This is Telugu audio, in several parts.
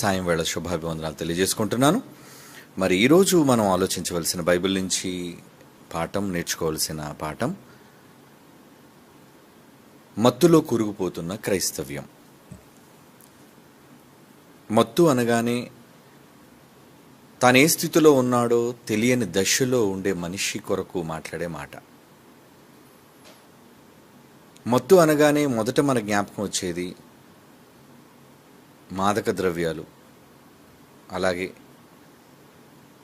సాయం వేళ శుభాభివందనాలు తెలియజేసుకుంటున్నాను. మరి ఈరోజు మనం ఆలోచించవలసిన బైబిల్ నుంచి నేర్చుకోవాల్సిన పాఠం మత్తులో కూరుకుపోతున్న క్రైస్తవ్యం. మత్తు అనగానే తాను ఏ స్థితిలో ఉన్నాడో తెలియని దశలో ఉండే మనిషి కొరకు మాట్లాడే మాట. మత్తు అనగానే మొదట మన జ్ఞాపకం వచ్చేది మాదక ద్రవ్యాలు, అలాగే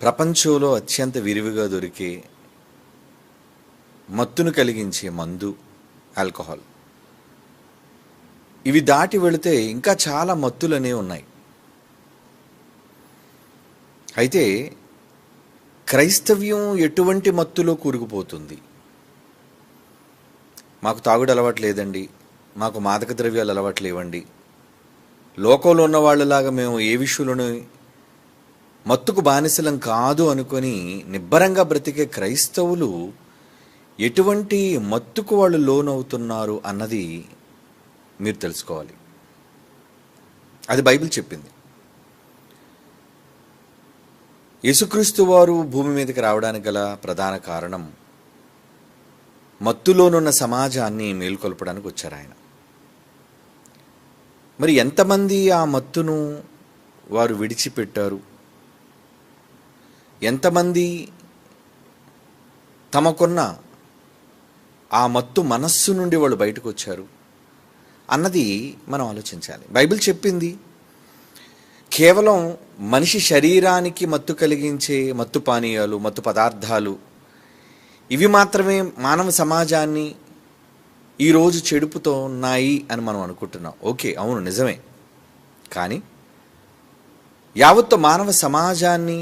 ప్రపంచంలో అత్యంత విరివిగా దొరికే మత్తును కలిగించే మందు, ఆల్కహాల్. ఇవి దాటి వెళితే ఇంకా చాలా మత్తులు అనేవి ఉన్నాయి. అయితే క్రైస్తవ్యం ఎటువంటి మత్తులో కూరుకుపోతుంది? మాకు తాగుడు అలవాటు లేదండి, మాకు మాదక ద్రవ్యాలు అలవాటు లేవండి, లోకంలో ఉన్న వాళ్ళలాగా మేము ఏ విషయంలోనూ మత్తుకు బానిసలం కాదు అనుకొని నిబ్బరంగా బ్రతికే క్రైస్తవులు ఎటువంటి మత్తుకు వాళ్ళు లోనవుతున్నారు అన్నది మీరు తెలుసుకోవాలి. అది బైబిల్ చెప్పింది. యేసుక్రీస్తు వారు భూమి మీదకి రావడానికి గల ప్రధాన కారణం మత్తులోనున్న సమాజాన్ని మేల్కొల్పడానికి వచ్చారు ఆయన. మరి ఎంతమంది ఆ మత్తును వారు విడిచిపెట్టారు? ఎంతమంది తమకున్న ఆ మత్తు మనస్సు నుండి వాళ్ళు బయటకు వచ్చారు అన్నది మనం ఆలోచించాలి. బైబిల్ చెప్పింది కేవలం మనిషి శరీరానికి మత్తు కలిగించే మత్తు పానీయాలు, మత్తు పదార్థాలు ఇవి మాత్రమే మానవ సమాజాన్ని ఈరోజు చెడుపుతో ఉన్నాయి అని మనం అనుకుంటున్నాం. ఓకే, అవును, నిజమే. కానీ యావత్తు మానవ సమాజాన్ని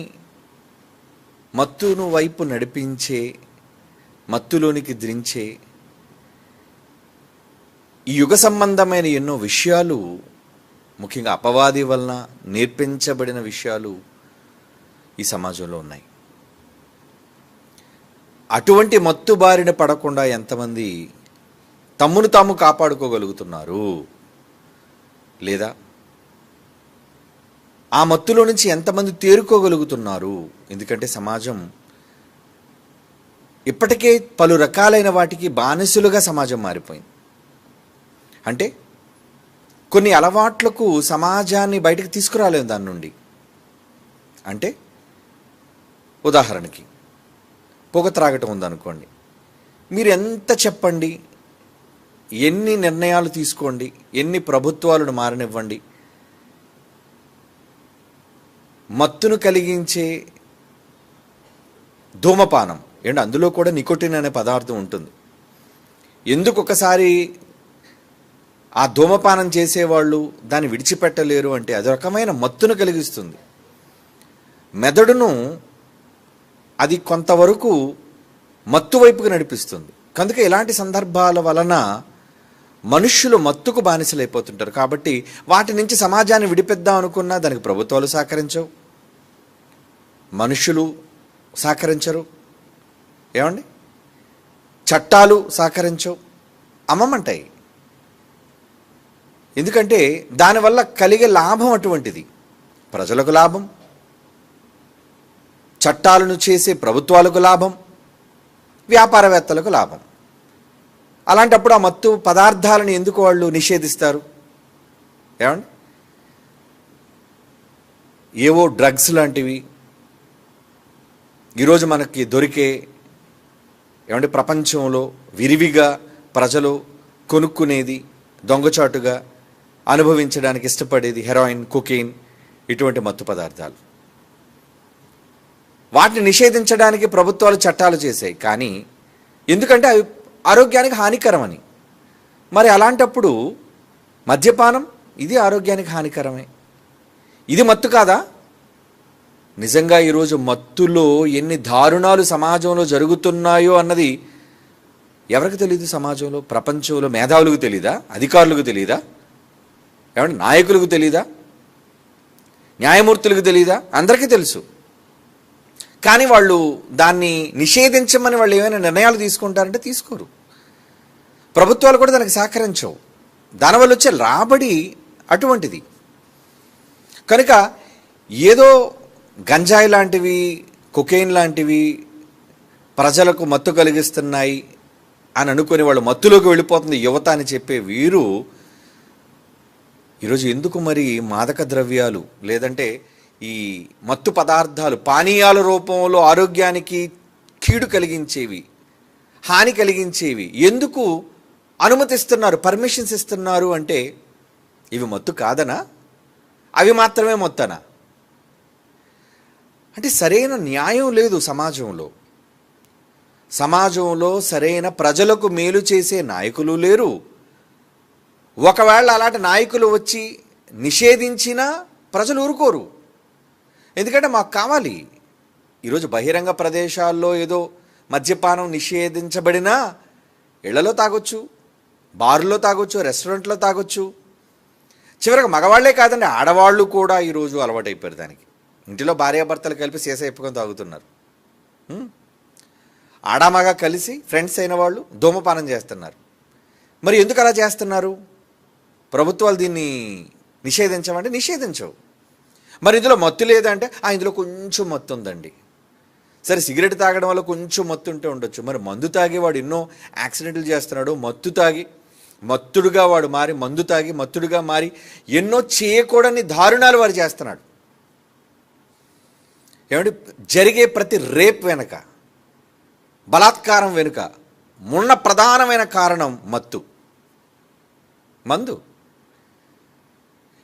మత్తును వైపు నడిపించే, మత్తులోనికి దించే ఈ యుగ సంబంధమైన ఎన్నో విషయాలు, ముఖ్యంగా అపవాది వలన నేర్పించబడిన విషయాలు ఈ సమాజంలో ఉన్నాయి. అటువంటి మత్తు బారిన పడకుండా ఎంతమంది తమ్మును తాము కాపాడుకోగలుగుతున్నారు? లేదా ఆ మత్తులో నుంచి ఎంతమంది తేరుకోగలుగుతున్నారు? ఎందుకంటే సమాజం ఇప్పటికే పలు రకాలైన వాటికి బానిసలుగా సమాజం మారిపోయింది. అంటే కొన్ని అలవాట్లకు సమాజాన్ని బయటకు తీసుకురాలేము దాని నుండి. అంటే ఉదాహరణకి పొగ త్రాగటం ఉందనుకోండి, మీరు ఎంత చెప్పండి, ఎన్ని నిర్ణయాలు తీసుకోండి, ఎన్ని ప్రభుత్వాలను మారనివ్వండి, మత్తును కలిగించే ధూమపానం, అందులో కూడా నికోటిన్ అనే పదార్థం ఉంటుంది. ఎందుకు ఒకసారి ఆ ధూమపానం చేసేవాళ్ళు దాన్ని విడిచిపెట్టలేరు అంటే అది రకమైన మత్తును కలిగిస్తుంది. మెదడును అది కొంతవరకు మత్తు వైపుకు నడిపిస్తుంది. కనుక ఇలాంటి సందర్భాల వలన మనుష్యులు మత్తుకు బానిసలైపోతుంటారు. కాబట్టి వాటి నుంచి సమాజాన్ని విడిపిద్దాం అనుకున్నా దానికి ప్రభుత్వాలు సహకరించవు, మనుషులు సహకరించరు, చట్టాలు సహకరించవు, అమ్మమంటాయి. ఎందుకంటే దానివల్ల కలిగే లాభం అటువంటిది. ప్రజలకు లాభం, చట్టాలను చేసే ప్రభుత్వాలకు లాభం, వ్యాపారవేత్తలకు లాభం. అలాంటప్పుడు ఆ మత్తు పదార్థాలను ఎందుకు వాళ్ళు నిషేధిస్తారు? ఏవో డ్రగ్స్ లాంటివి ఈరోజు మనకి దొరికే ప్రపంచంలో విరివిగా ప్రజలు కొనుక్కునేది, దొంగచాటుగా అనుభవించడానికి ఇష్టపడేది హెరాయిన్, కొకెయిన్, ఇటువంటి మత్తు పదార్థాలు. వాటిని నిషేధించడానికి ప్రభుత్వాలు చట్టాలు చేశాయి. కానీ ఎందుకంటే అవి ఆరోగ్యానికి హానికరమని. మరి అలాంటప్పుడు మద్యపానం ఇది ఆరోగ్యానికి హానికరమే. ఇది మత్తు కాదా? నిజంగా ఈరోజు మత్తులో ఎన్ని దారుణాలు సమాజంలో జరుగుతున్నాయో అన్నది ఎవరికి తెలియదు? సమాజంలో, ప్రపంచంలో మేధావులకు తెలీదా? అధికారులకు తెలీదా? నాయకులకు తెలీదా? న్యాయమూర్తులకు తెలీదా? అందరికీ తెలుసు. కానీ వాళ్ళు దాన్ని నిషేధించమని వాళ్ళు ఏమైనా నిర్ణయాలు తీసుకుంటారంటే తీసుకోరు. ప్రభుత్వాలు కూడా దానికి సహకరించవు. దానివల్ల వచ్చే రాబడి అటువంటిది. కనుక ఏదో గంజాయి లాంటివి, కొకెయిన్ లాంటివి ప్రజలకు మత్తు కలిగిస్తున్నాయి అని అనుకుని వాళ్ళు మత్తులోకి వెళ్ళిపోతుంది యువత అని చెప్పే వీరు ఈరోజు ఎందుకు మరి మాదక ద్రవ్యాలు లేదంటే ఈ మత్తు పదార్థాలు పానీయాల రూపంలో ఆరోగ్యానికి కీడు కలిగించేవి, హాని కలిగించేవి ఎందుకు అనుమతిస్తున్నారు, పర్మిషన్స్ ఇస్తున్నారు అంటే ఇవి మత్తు కాదనా, అవి మాత్రమే మత్తనా? అంటే సరైన న్యాయం లేదు సమాజంలో సరైన ప్రజలకు మేలు చేసే నాయకులు లేరు. ఒకవేళ అలాంటి నాయకులు వచ్చి నిషేధించినా ప్రజలు ఊరుకోరు. ఎందుకంటే మాకు కావాలి. ఈరోజు బహిరంగ ప్రదేశాల్లో ఏదో మద్యపానం నిషేధించబడినా ఇళ్లలో తాగొచ్చు, బారులో తాగొచ్చు, రెస్టారెంట్లో తాగొచ్చు. చివరికి మగవాళ్లే కాదండి, ఆడవాళ్ళు కూడా ఈరోజు అలవాటైపోయారు దానికి. ఇంటిలో భార్యాభర్తలు కలిపి సీస ఎప్పుకొని తాగుతున్నారు. ఆడామగా కలిసి ఫ్రెండ్స్ అయిన వాళ్ళు ధూమపానం చేస్తున్నారు. మరి ఎందుకు అలా చేస్తున్నారు? ప్రభుత్వాలు దీన్ని నిషేధించమంటే నిషేధించవు. మరి ఇందులో మత్తు లేదంటే ఇందులో కొంచెం మత్తు ఉందండి. సరే, సిగరెట్ తాగడం వల్ల కొంచెం మత్తు ఉంటే ఉండొచ్చు. మరి మందు తాగి వాడు ఎన్నో యాక్సిడెంట్లు చేస్తున్నాడు. మత్తు తాగి మత్తుడుగా వాడు మారి, మందు తాగి మత్తుడుగా మారి ఎన్నో చేయకూడని దారుణాలు వాడు చేస్తున్నాడు. ఏమంటే జరిగే ప్రతి రేప్ వెనుక, బలాత్కారం వెనుక ఉన్న ప్రధానమైన కారణం మందు.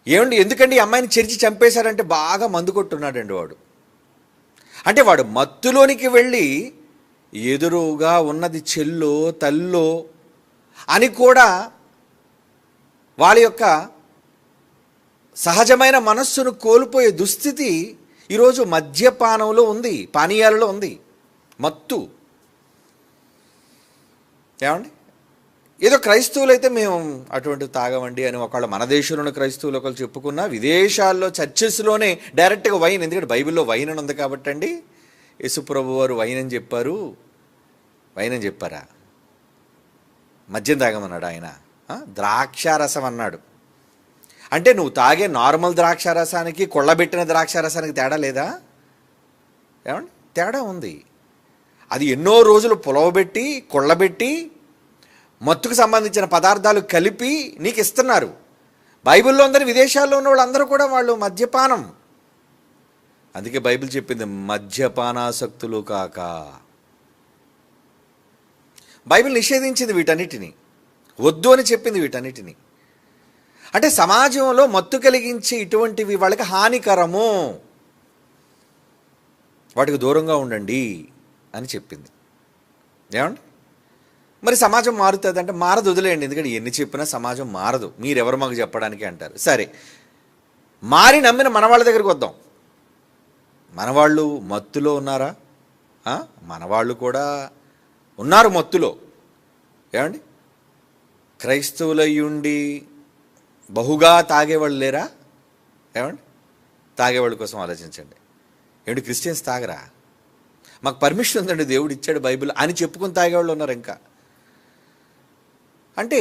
ఏమండి, ఎందుకండి ఈ అమ్మాయిని చెరిచి చంపేశాడంటే బాగా మందు కొట్టున్నాడండి వాడు. అంటే వాడు మత్తులోనికి వెళ్ళి ఎదురుగా ఉన్నది చెల్లో తల్లో అని కూడా వాళ్ళ యొక్క సహజమైన మనస్సును కోల్పోయే దుస్థితి ఈరోజు మద్యపానంలో ఉంది, పానీయాలలో ఉంది, మత్తు. ఏమండి, ఏదో క్రైస్తవులు అయితే మేము అటువంటివి తాగమండి అని ఒకళ్ళు మన దేశంలోని క్రైస్తవులు ఒకళ్ళు చెప్పుకున్నా, విదేశాల్లో చర్చెస్లోనే డైరెక్ట్గా వైన్, ఎందుకంటే బైబిల్లో వైన్ అని ఉంది కాబట్టి అండి, యేసుప్రభు వారు వైన్ అని చెప్పారు. వైన్ అని చెప్పారా? మద్యం తాగమన్నాడు ఆయన, ద్రాక్షారసం అన్నాడు. అంటే నువ్వు తాగే నార్మల్ ద్రాక్షారసానికి కొళ్ళబెట్టిన ద్రాక్షారసానికి తేడా లేదా? ఏమండి, తేడా ఉంది. అది ఎన్నో రోజులు పులవబెట్టి కొళ్ళబెట్టి మత్తుకు సంబంధించిన పదార్థాలు కలిపి నీకు ఇస్తున్నారు. బైబిల్లో ఉందని విదేశాల్లో ఉన్న వాళ్ళందరూ కూడా వాళ్ళు మద్యపానం. అందుకే బైబిల్ చెప్పింది మద్యపానాసక్తులు కాక. బైబిల్ నిషేధించింది వీటన్నిటిని, వద్దు అని చెప్పింది వీటన్నిటిని. అంటే సమాజంలో మత్తు కలిగించే ఇటువంటివి వాళ్ళకి హానికరము, వాటికి దూరంగా ఉండండి అని చెప్పింది. ఏమండి, మరి సమాజం మారుతుంది అంటే మారదు, వదిలేయండి. ఎందుకంటే ఎన్ని చెప్పినా సమాజం మారదు, మీరెవరు మాకు చెప్పడానికి అంటారు. సరే, మారి నమ్మిన మనవాళ్ళ దగ్గరికి వద్దాం. మనవాళ్ళు మత్తులో ఉన్నారా? మనవాళ్ళు కూడా ఉన్నారు మత్తులో. ఏమండి, క్రైస్తవులయ్యుండి బహుగా తాగేవాళ్ళు లేరా? ఏమండి, తాగేవాళ్ళ కోసం ఆలోచించండి. ఏమిటి, క్రిస్టియన్స్ తాగరా? మాకు పర్మిషన్ ఉందండి, దేవుడు ఇచ్చాడు బైబిల్ అని చెప్పుకుని తాగేవాళ్ళు ఉన్నారు ఇంకా. అంటే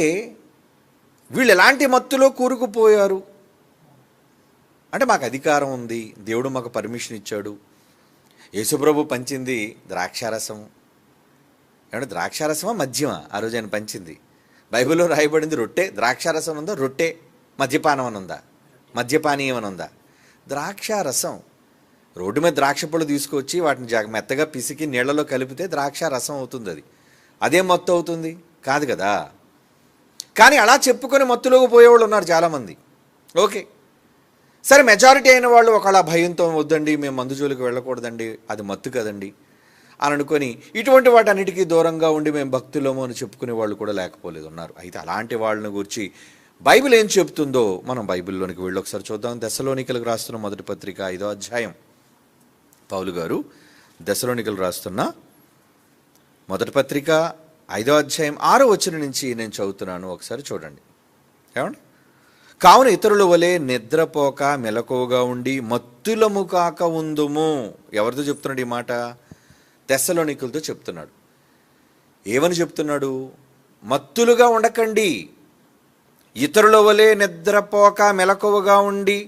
వీళ్ళు ఎలాంటి మత్తులో కూరుకుపోయారు అంటే, మాకు అధికారం ఉంది, దేవుడు మాకు పర్మిషన్ ఇచ్చాడు, యేసుప్రభు పంచింది ద్రాక్షారసం. ఏమంటే ద్రాక్షారసమా మద్యమా? ఆ రోజు ఆయన పంచింది. బైబిల్లో రాయబడింది రొట్టె, ద్రాక్షారసం ఉందా? రొట్టె మద్యపానం అని ఉందా? మద్యపానీయం అని ఉందా? ద్రాక్షారసం. రోడ్డు మీద ద్రాక్ష పళ్ళు తీసుకొచ్చి వాటిని మెత్తగా పిసికి నీళ్లలో కలిపితే ద్రాక్ష రసం అవుతుంది. అదే మత్తు అవుతుంది కాదు కదా. కానీ అలా చెప్పుకొని మత్తులోకి పోయేవాళ్ళు ఉన్నారు చాలామంది. ఓకే, సరే, మెజారిటీ అయిన వాళ్ళు ఒకళ్ళ భయంతో వద్దండి, మేము మందు జోలికి వెళ్ళకూడదండి, అది మత్తు కదండి అని అనుకొని ఇటువంటి వాటన్నిటికీ దూరంగా ఉండి మేము భక్తులము అని చెప్పుకునే వాళ్ళు కూడా లేకపోలేదు, ఉన్నారు. అయితే అలాంటి వాళ్ళని గురించి బైబిల్ ఏం చెప్తుందో మనం బైబిల్లోనికి వెళ్ళి ఒకసారి చూద్దాం. దెస్సలోనికలకు రాస్తున్న మొదటి పత్రిక 5వ అధ్యాయం. పౌలు గారు దెస్సలోనికలు రాస్తున్న మొదటి పత్రిక 5వ అధ్యాయం 6వ వచనం నుంచి నేను చదువుతున్నాను, ఒకసారి చూడండి. ఏమండి, కావున ఇతరుల వలె నిద్రపోక మెలకువగా ఉండి మత్తులము కాక ఉందుము. ఎవరితో చెప్తున్నాడు ఈ మాట? దెస్సలోనికలతో చెప్తున్నాడు. ఏమని చెప్తున్నాడు? మత్తులుగా ఉండకండి, ఇతరుల వలె నిద్రపోక మెలకువగా ఉండి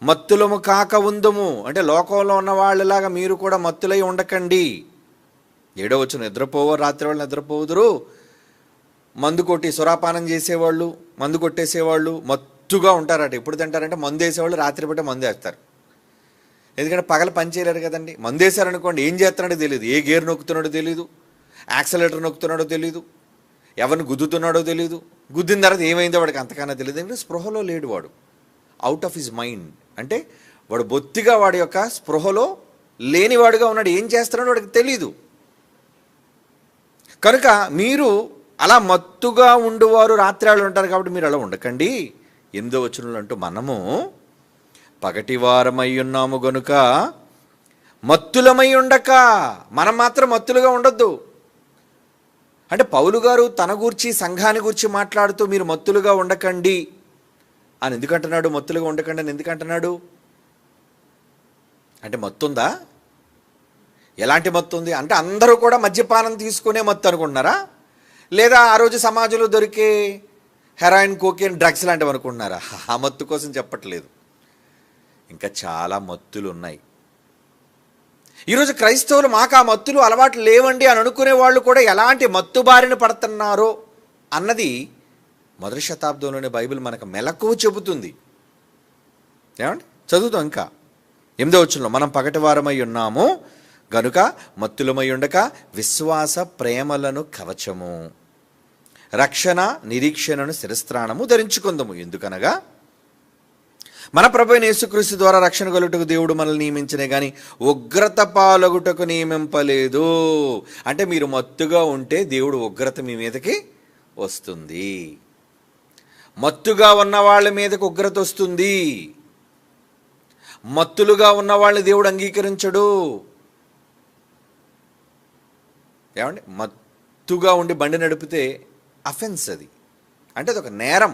మత్తులము కాక ఉందుము, అంటే లోకంలో ఉన్న వాళ్ళలాగా మీరు కూడా మత్తులై ఉండకండి. 7వ వచనం, నిద్రపోవో రాత్రి వాళ్ళు నిద్రపోదురు, మందు కొట్టి సురాపానం చేసేవాళ్ళు, మందు కొట్టేసేవాళ్ళు మత్తుగా ఉంటారట. ఎప్పుడు తింటారంటే మందు వేసేవాళ్ళు రాత్రి పూట మందు వేస్తారు. ఎందుకంటే పగల పని చేయలేరు కదండి. మందు వేసారనుకోండి, ఏం చేస్తున్నాడో తెలియదు, ఏ గేర్ నొక్కుతున్నాడో తెలియదు, యాక్సలేటర్ నొక్కుతున్నాడో తెలియదు, ఎవరిని గుద్దుతున్నాడో తెలియదు, గుద్దిన తర్వాత ఏమైందో వాడికి అంతకన్నా తెలియదు. ఎందుకంటే స్పృహలో లేడు వాడు, అవుట్ ఆఫ్ హిజ్ మైండ్. అంటే వాడు బొత్తిగా వాడి యొక్క స్పృహలో లేనివాడుగా ఉన్నాడు, ఏం చేస్తున్నాడో వాడికి తెలీదు. కనుక మీరు అలా మత్తుగా ఉండువారు రాత్రాళ్ళు ఉంటారు కాబట్టి మీరు అలా ఉండకండి. 8వ వచనంలో అంటూ, మనము పగటివారమై ఉన్నాము గనుక మత్తులమై ఉండక, మనం మాత్రం మత్తులుగా ఉండొద్దు. అంటే పౌలు గారు తన గూర్చి సంఘాన్ని గూర్చి మాట్లాడుతూ మీరు మత్తులుగా ఉండకండి అని ఎందుకంటున్నాడు? మత్తులుగా ఉండకండి అని ఎందుకంటున్నాడు? అంటే మత్తు ఉందా? ఎలాంటి మత్తు ఉంది అంటే అందరూ కూడా మద్యపానం తీసుకునే మత్తు అనుకుంటున్నారా? లేదా ఆ రోజు సమాజంలో దొరికే హెరాయిన్, కోకేన్, డ్రగ్స్ లాంటివి అనుకుంటున్నారా? ఆ మత్తు కోసం చెప్పట్లేదు. ఇంకా చాలా మత్తులు ఉన్నాయి. ఈరోజు క్రైస్తవులు మాకు ఆ మత్తులు అలవాటు లేవండి అని అనుకునే వాళ్ళు కూడా ఎలాంటి మత్తు బారిన పడుతున్నారో అన్నది 1వ శతాబ్దంలోనే బైబిల్ మనకు మెలకువ చెబుతుంది. ఏమండి, చదువుతాం ఇంకా 8వ వచనంలో, మనం పగటివారమై ఉన్నాము గనుక మత్తులమై ఉండక విశ్వాస ప్రేమలను కవచము, రక్షణ నిరీక్షణను శిరస్త్రాణము ధరించుకుందాము. ఎందుకనగా మన ప్రభువైన యేసుక్రీస్తు ద్వారా రక్షణ కలుగుటకు దేవుడు మనల్ని నియమించనే కానీ ఉగ్రత పాలగుటకు నియమింపలేదు. అంటే మీరు మత్తుగా ఉంటే దేవుడు ఉగ్రత మీ మీదకి వస్తుంది. మత్తుగా ఉన్న వాళ్ళ మీదకి ఉగ్రత వస్తుంది. మత్తులుగా ఉన్న వాళ్ళని దేవుడు అంగీకరించడు. ఏమండి, మత్తుగా ఉండి బండి నడిపితే అఫెన్స్, అది అంటే అదొక నేరం.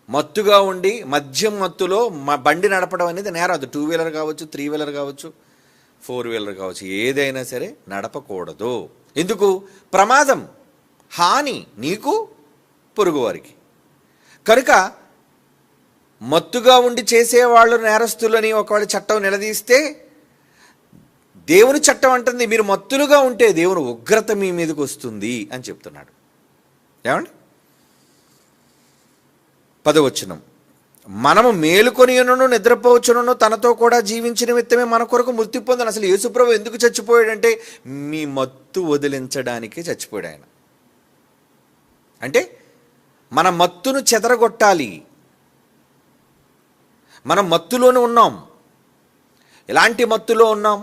మత్తుగా ఉండి మద్యం మత్తులో బండి నడపడం అనేది నేరం. అది 2 వీలర్ కావచ్చు, 3 వీలర్ కావచ్చు, 4 వీలర్ కావచ్చు, ఏదైనా సరే నడపకూడదు. ఎందుకు? ప్రమాదం, హాని నీకు, పొరుగువారికి. కనుక మత్తుగా ఉండి చేసేవాళ్ళు నేరస్తులని ఒకవేళ చట్టం నిలదీస్తే, దేవుని చట్టం అంటుంది మీరు మత్తులుగా ఉంటే దేవుని ఉగ్రత మీ మీదకి వస్తుంది అని చెప్తున్నాడు. ఏమండి, 10వ వచనం, మనము మేలుకొనియును నిద్రపోవచ్చును తనతో కూడా జీవించిన నిమిత్తమే మన కొరకు మృతి పొందను. అసలు యేసుప్రభు ఎందుకు చచ్చిపోయాడంటే మీ మత్తు వదిలించడానికే చచ్చిపోయాడు ఆయన. అంటే మన మత్తును చెదరగొట్టాలి. మనం మత్తులోనే ఉన్నాం. ఎలాంటి మత్తులో ఉన్నాం?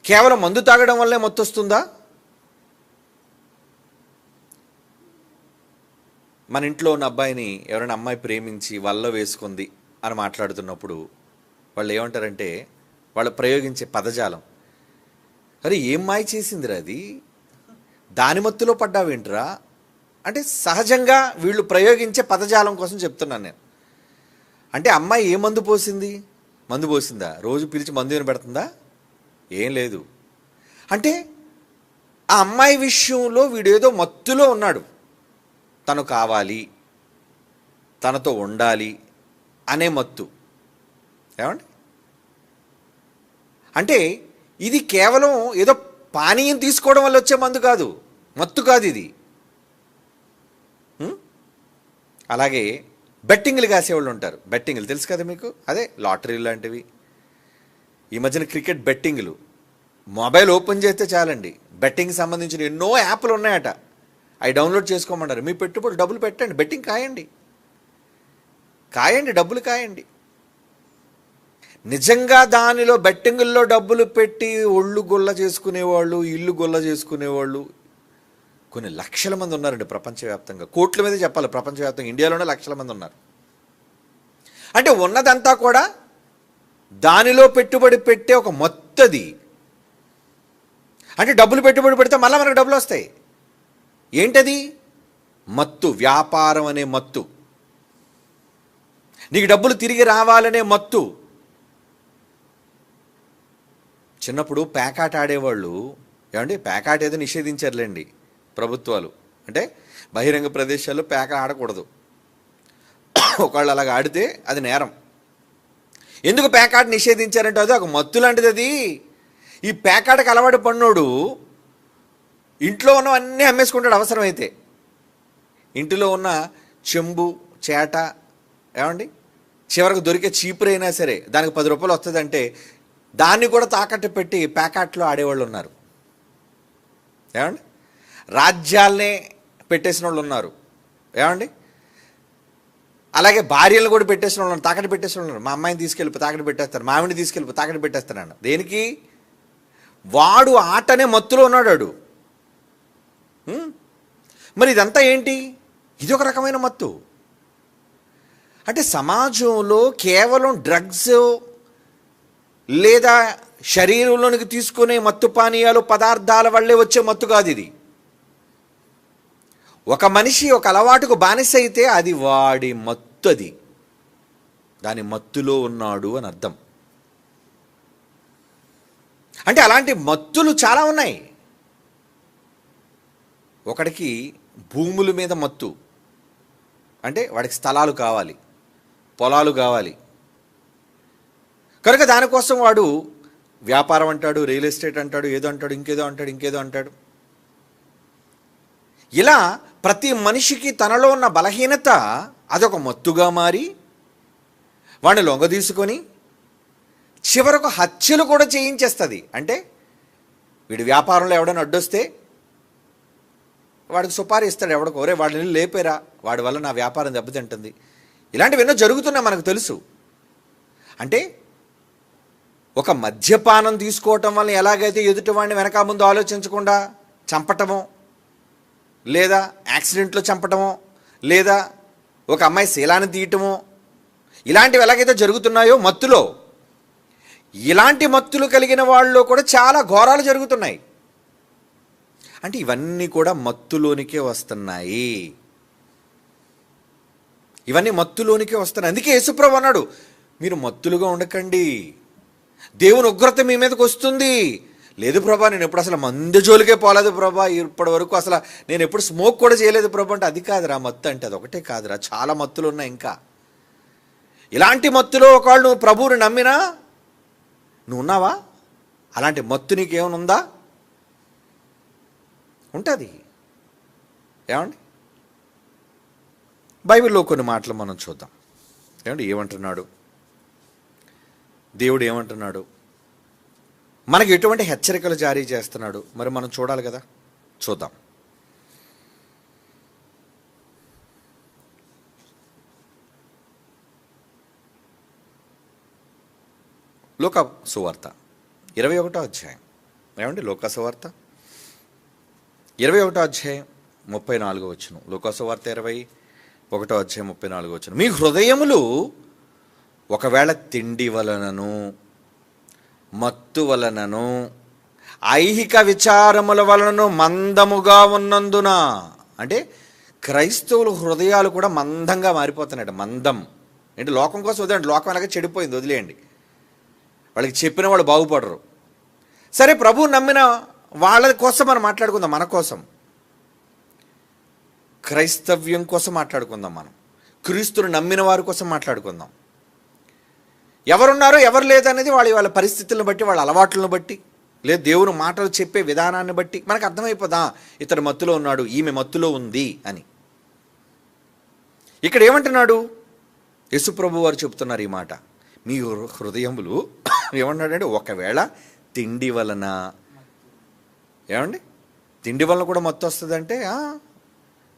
కేవలం మందు తాగడం వల్లే మత్తు వస్తుందా? మన ఇంట్లో ఉన్న అబ్బాయిని ఎవరైనా అమ్మాయి ప్రేమించి వల్ల వేసుకుంది అని మాట్లాడుతున్నప్పుడు వాళ్ళు ఏమంటారంటే, వాళ్ళు ప్రయోగించే పదజాలం, అరే ఏం మాయ చేసిందిరా అది, దాని మత్తులో పడ్డావేంట్రా అంటే సహజంగా వీళ్ళు ప్రయోగించే పదజాలం కోసం చెప్తున్నాను నేను. అంటే అమ్మాయి ఏ మందు పోసింది? మందు పోసిందా? రోజు పిలిచి మందు ఏమైనా పెడుతుందా? ఏం లేదు. అంటే ఆ అమ్మాయి విషయంలో వీడేదో మత్తులో ఉన్నాడు. తను కావాలి, తనతో ఉండాలి అనే మత్తు. ఏమండి, అంటే ఇది కేవలం ఏదో పానీయం తీసుకోవడం వల్ల వచ్చే మందు కాదు, మత్తు కాదు ఇది. అలాగే బెట్టింగ్లు కాసేవాళ్ళు ఉంటారు. బెట్టింగ్లు తెలుసు కదా మీకు, అదే లాటరీలు లాంటివి. ఈ మధ్యన క్రికెట్ బెట్టింగ్లు, మొబైల్ ఓపెన్ చేస్తే చాలండి, బెట్టింగ్కి సంబంధించిన ఎన్నో యాప్లు ఉన్నాయట, అవి డౌన్లోడ్ చేసుకోమంటారు. మీ పెట్టుబడి డబ్బులు పెట్టండి, బెట్టింగ్ కాయండి, డబ్బులు కాయండి. నిజంగా దానిలో బెట్టింగుల్లో డబ్బులు పెట్టి ఒళ్ళు గొల్ల చేసుకునేవాళ్ళు, ఇల్లు గొల్ల చేసుకునేవాళ్ళు కొన్ని లక్షల మంది ఉన్నారండి ప్రపంచవ్యాప్తంగా. కోట్ల మీద చెప్పాలి, ప్రపంచవ్యాప్తంగా ఇండియాలోనే లక్షల మంది ఉన్నారు. అంటే ఉన్నదంతా కూడా దానిలో పెట్టుబడి పెట్టే ఒక మొత్తది. అంటే డబ్బులు పెట్టుబడి పెడితే మళ్ళీ మనకు డబ్బులు వస్తాయి. ఏంటది? మత్తు, వ్యాపారం అనే మత్తు, నీకు డబ్బులు తిరిగి రావాలనే మత్తు. చిన్నప్పుడు పేకాట ఆడేవాళ్ళు, ఏమండి పేకాట ఏదో నిషేధించారులేండి ప్రభుత్వాలు, అంటే బహిరంగ ప్రదేశాల్లో పేక ఆడకూడదు. ఒకళ్ళు అలాగ ఆడితే అది నేరం. ఎందుకు పేకాట నిషేధించారంటే అది ఒక మత్తు లాంటిది. అది ఈ పేకాటకు అలవాటు పడినోడు ఇంట్లో ఉన్నవన్నీ అమ్మేసుకుంటాడు అవసరమైతే. ఇంటిలో ఉన్న చెంబు చేట ఏమండి చివరికి దొరికే చీపురైనా సరే దానికి 10 రూపాయలు వస్తుందంటే దాన్ని కూడా తాకట్టు పెట్టి పేకాట్లో ఆడేవాళ్ళు ఉన్నారు. ఏమండి రాజ్యాలనే పెట్టేసిన వాళ్ళు ఉన్నారు. ఏమండి అలాగే భార్యలను కూడా పెట్టేసిన వాళ్ళు ఉన్నారు, తాకట్టు పెట్టేసిన వాళ్ళు ఉన్నారు. మా అమ్మాయిని తీసుకెళ్ళిపో తాకట్టు పెట్టేస్తారు, మా ఆవిడని తీసుకెళ్ళిపో తాకట్టు పెట్టేస్తారన్న. దేనికి? వాడు ఆటనే మత్తులో ఉన్నాడు వాడు. మరి ఇదంతా ఏంటి? ఇది ఒక రకమైన మత్తు. అంటే సమాజంలో కేవలం డ్రగ్స్ లేదా శరీరంలోనికి తీసుకునే మత్తు పానీయాలు పదార్థాల వల్లే వచ్చే మత్తు కాదు ఇది. ఒక మనిషి ఒక అలవాటుకు బానిస అయితే అది వాడి మత్తు, అది దాని మత్తులో ఉన్నాడు అని అర్థం. అంటే అలాంటి మత్తులు చాలా ఉన్నాయి. ఒకడికి భూముల మీద మత్తు, అంటే వాడికి స్థలాలు కావాలి, పొలాలు కావాలి, కనుక దానికోసం వాడు వ్యాపారం అంటాడు, రియల్ ఎస్టేట్ అంటాడు, ఏదో అంటాడు, ఇంకేదో అంటాడు. ఇలా ప్రతి మనిషికి తనలో ఉన్న బలహీనత అదొక మత్తుగా మారి వాడిని లొంగదీసుకొని చివరకు హత్యలు కూడా చేయించేస్తుంది. అంటే వీడి వ్యాపారంలో ఎవడైనా అడ్డొస్తే వాడికి సుపారీ ఇస్తాడు ఎవడికో, ఒరే వాడిని లేపేరా, వాడి వల్ల నా వ్యాపారం దెబ్బతింటుంది. ఇలాంటివి ఎన్నో జరుగుతున్నాయి మనకు తెలుసు. అంటే ఒక మద్యపానం తీసుకోవటం వల్ల ఎలాగైతే ఎదుటివాడిని వెనక ముందు ఆలోచించకుండా చంపటమో, లేదా యాక్సిడెంట్లో చంపటమో, లేదా ఒక అమ్మాయి శీలాన్ని తీయటమో, ఇలాంటివి ఎలాగైతే జరుగుతున్నాయో మత్తులో, ఇలాంటి మత్తులు కలిగిన వాళ్ళలో కూడా చాలా ఘోరాలు జరుగుతున్నాయి. అంటే ఇవన్నీ కూడా మత్తులోనికే వస్తున్నాయి. ఇవన్నీ మత్తులోనికే వస్తున్నాయి. అందుకే యేసుప్రభు అన్నాడు, మీరు మత్తులుగా ఉండకండి, దేవుని ఉగ్రత మీ మీదకి వస్తుంది. లేదు ప్రభా, నేను ఎప్పుడు అసలు మందు జోలికే పోలేదు ప్రభా, ఇప్పటి వరకు అసలు నేను ఎప్పుడు స్మోక్ కూడా చేయలేదు ప్రభా అంటే అది కాదురా మత్తు. అంటే అది ఒకటే కాదురా, చాలా మత్తులు ఉన్నాయి. ఇంకా ఇలాంటి మత్తులో ఒకవేళ నువ్వు ప్రభువుని నమ్మినా నువ్వు ఉన్నావా? అలాంటి మత్తు నీకేమైనా ఉందా? ఉంటుంది. ఏమండి బైబిల్లో కొన్ని మాటలు మనం చూద్దాం. ఏమండి ఏమంటున్నాడు దేవుడు, ఏమంటున్నాడు, మనకి ఎటువంటి హెచ్చరికలు జారీ చేస్తున్నాడు, మరి మనం చూడాలి కదా. చూద్దాం. లోకా సువార్త 21వ అధ్యాయం. ఏమండి లోకా సువార్త 21వ అధ్యాయం 34వ వచనం. లోకా సువార్త 21వ అధ్యాయం 34వ వచనం. మీ హృదయములు ఒకవేళ తిండి వలనను, మత్తు వలనను, ఐహిక విచారముల వలనను మందముగా ఉన్నందున, అంటే క్రైస్తవుల హృదయాలు కూడా మందంగా మారిపోతున్నాయి. మందం అంటే లోకం కోసం వదిలేండి, లోకం అలాగే చెడిపోయింది, వదిలేయండి. వాళ్ళకి చెప్పిన వాళ్ళు బాగుపడరు. సరే, ప్రభువు నమ్మిన వాళ్ళ కోసం మనం మాట్లాడుకుందాం. మన కోసం, క్రైస్తవ్యం కోసం మాట్లాడుకుందాం. మనం క్రీస్తుని నమ్మిన వారి కోసం మాట్లాడుకుందాం. ఎవరున్నారో ఎవరు లేదనేది వాళ్ళ పరిస్థితులను బట్టి, వాళ్ళ అలవాట్లను బట్టి, లేదు దేవుని మాటలు చెప్పే విధానాన్ని బట్టి మనకు అర్థమైపోదా ఇతడు మత్తులో ఉన్నాడు, ఈమె మత్తులో ఉంది అని. ఇక్కడ ఏమంటున్నాడు యేసుప్రభు వారు చెప్తున్నారు ఈ మాట. మీ హృదయములు ఏమన్నాడంటే ఒకవేళ తిండి వలన, ఏమండి తిండి వలన కూడా మత్తు వస్తుందంటే,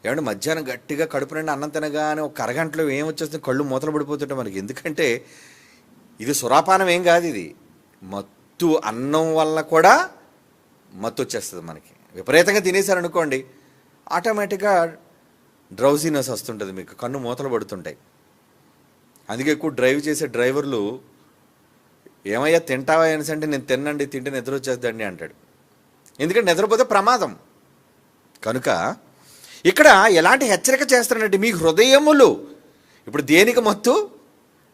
ఏమంటే మధ్యాహ్నం గట్టిగా కడుపు నిండా అన్నం తినగానే ఒక అరగంటలో ఏమొచ్చేస్తుంది, కళ్ళు మూతలు పడిపోతుంటాయి మనకి. ఎందుకంటే ఇది సురాపానం ఏం కాదు, ఇది మత్తు. అన్నం వల్ల కూడా మత్తు వచ్చేస్తుంది మనకి. విపరీతంగా తినేసారనుకోండి, ఆటోమేటిక్గా డ్రౌజీనెస్ వస్తుంటుంది, మీకు కన్ను మూతలు పడుతుంటాయి. అందుకే ఎక్కువ డ్రైవ్ చేసే డ్రైవర్లు ఏమయ్యా తింటావా అనేసి అంటే, నేను తిన్నండి, తింటే నిద్ర వచ్చేద్దండి అంటాడు. ఎందుకంటే నిద్రపోతే ప్రమాదం. కనుక ఇక్కడ ఎలాంటి హెచ్చరిక చేస్తారంటే, మీ హృదయములు, ఇప్పుడు దేనికి మత్తు?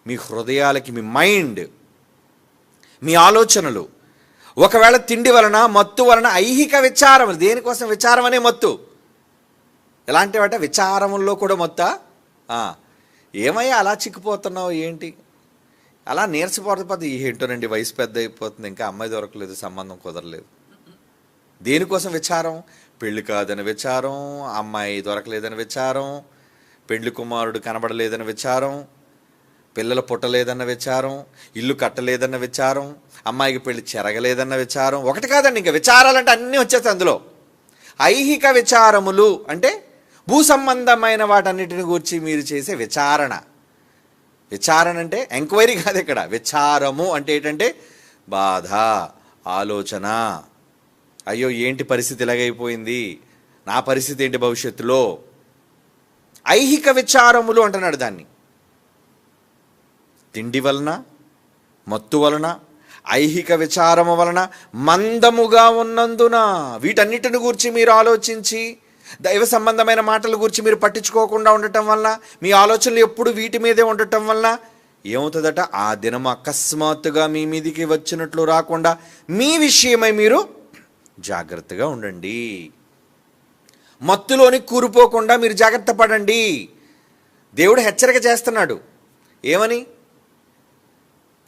మీ హృదయాలకి, మీ మైండ్, మీ ఆలోచనలు. ఒకవేళ తిండి వలన, మత్తు వలన, ఐహిక విచారం, దేనికోసం విచారం అనే మత్తు. ఎలాంటివంటే విచారముల్లో కూడా మత్తా, ఏమయ్యా అలా చిక్కిపోతున్నావు ఏంటి, అలా నీరసపడిపోతే ఏంటోనండి, వయసు పెద్ద అయిపోతుంది, ఇంకా అమ్మాయి దొరకలేదు, సంబంధం కుదరలేదు. దేనికోసం విచారం? పెళ్లి కాదని విచారం, అమ్మాయి దొరకలేదని విచారం, పెళ్లి కుమారుడు కనబడలేదని విచారం, పిల్లలు పుట్టలేదన్న విచారం, ఇల్లు కట్టలేదన్న విచారం, అమ్మాయికి పెళ్లి చెరగలేదన్న విచారం. ఒకటి కాదండి, ఇంకా విచారాలంటే అన్నీ వచ్చేస్తాయి అందులో. ఐహిక విచారములు అంటే భూ సంబంధమైన వాటన్నిటిని గురించి మీరు చేసే విచారణ. విచారణ అంటే ఎంక్వైరీ కాదు ఇక్కడ. విచారము అంటే ఏంటంటే బాధ, ఆలోచన. అయ్యో ఏంటి పరిస్థితి ఇలాగైపోయింది, నా పరిస్థితి ఏంటి భవిష్యత్తులో. ఐహిక విచారములు అంటున్నాడు దాన్ని. తిండి వలన, మత్తు వలన, ఐహిక విచారము వలన, మందముగా ఉన్నందున, వీటన్నిటిని గురించి మీరు ఆలోచించి దైవ సంబంధమైన మాటల గురించి మీరు పట్టించుకోకుండా ఉండటం వల్ల, మీ ఆలోచనలు ఎప్పుడు వీటి మీదే ఉండటం వల్ల ఏమవుతుందట, ఆ దినం అకస్మాత్తుగా మీ మీదికి వచ్చినట్లు రాకుండా మీ విషయమై మీరు జాగ్రత్తగా ఉండండి. మత్తులోని కూరుపోకుండా మీరు జాగ్రత్త పడండి. దేవుడు హెచ్చరిక చేస్తున్నాడు. ఏమని?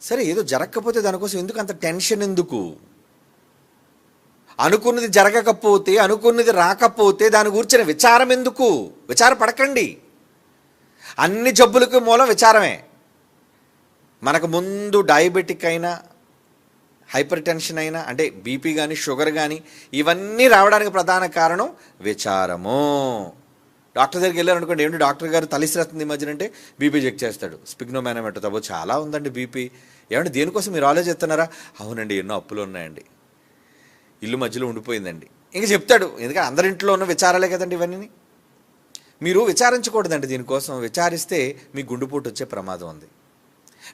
సరే ఏదో జరగకపోతే దానికోసం ఎందుకు అంత టెన్షన్ ఎందుకు? అనుకున్నది జరగకపోతే, అనుకున్నది రాకపోతే దాని గురించిన విచారం ఎందుకు? విచారపడకండి. అన్ని జబ్బులకు మూలం విచారమే. మనకు ముందు డయాబెటిక్ అయినా, హైపర్ టెన్షన్ అయినా, అంటే బీపీ కానీ, షుగర్ కానీ, ఇవన్నీ రావడానికి ప్రధాన కారణం విచారము. డాక్టర్ దగ్గరికి వెళ్ళారు అనుకోండి, ఏమిటి డాక్టర్ గారు తలిసిరేస్తుంది ఈ మధ్యన అంటే బీపీ చెక్ చేస్తాడు, స్పిగ్నోమానోమెట్రో. తబ్బో చాలా ఉందండి బీపీ. ఏమంటే దేనికోసం మీరు ఆలోచిస్తున్నారా? అవునండి ఎన్నో అప్పులు ఉన్నాయండి, ఇల్లు మధ్యలో ఉండిపోయిందండి, ఇంక చెప్తాడు. ఎందుకంటే అందరింట్లో ఉన్న విచారాలే కదండి ఇవన్నీ. మీరు విచారించకూడదండి దీనికోసం. విచారిస్తే మీ గుండెపోటు వచ్చే ప్రమాదం ఉంది.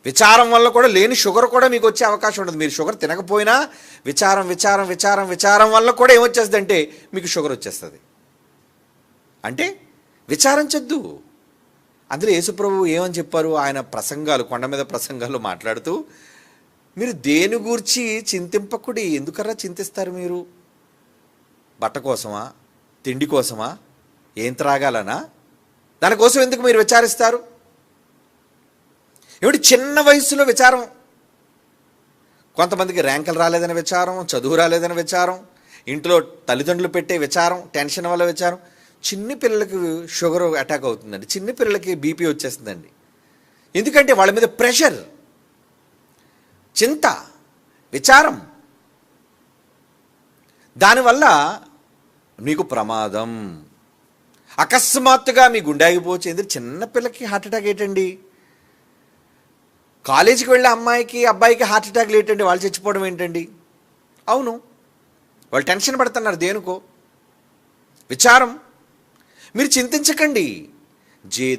విచారం వల్ల కూడా లేని షుగర్ కూడా మీకు వచ్చే అవకాశం ఉండదు. మీరు షుగర్ తినకపోయినా విచారం విచారం విచారం విచారం వల్ల కూడా ఏమొచ్చేస్తుంది అంటే మీకు షుగర్ వచ్చేస్తుంది. అంటే విచారించొద్దు. అందులో యేసుప్రభువు ఏమని చెప్పారు? ఆయన ప్రసంగాలు, కొండ మీద ప్రసంగాలు మాట్లాడుతూ, మీరు దేని గూర్చి చింతింపకుడి. ఎందుకరా చింతిస్తారు మీరు? బట్ట కోసమా, తిండి కోసమా, ఏం త్రాగాలనా? దానికోసం ఎందుకు మీరు విచారిస్తారు? ఏమిటి చిన్న వయసులో విచారం? కొంతమందికి ర్యాంకులు రాలేదని విచారం, చదువు రాలేదని విచారం, ఇంట్లో తల్లిదండ్రులు పెట్టే విచారం, టెన్షన్ వల్ల విచారం. చిన్న పిల్లలకి షుగర్ అటాక్ అవుతుందండి, చిన్న పిల్లలకి బీపీ వచ్చేస్తుందండి. ఎందుకంటే వాళ్ళ మీద ప్రెషర్, చింత, విచారం. దానివల్ల మీకు ప్రమాదం. అకస్మాత్తుగా మీ గుండె ఆగిపోవచ్చు. చిన్నపిల్లకి హార్ట్ అటాక్ ఏంటండి? కాలేజీకి వెళ్ళే అమ్మాయికి, అబ్బాయికి హార్ట్ అటాక్ ఏంటండి? వాళ్ళు చచ్చిపోవడం ఏంటండి? అవును, వాళ్ళు టెన్షన్ పడుతున్నారు దేనికో. విచారం. మీరు చింతించకండి.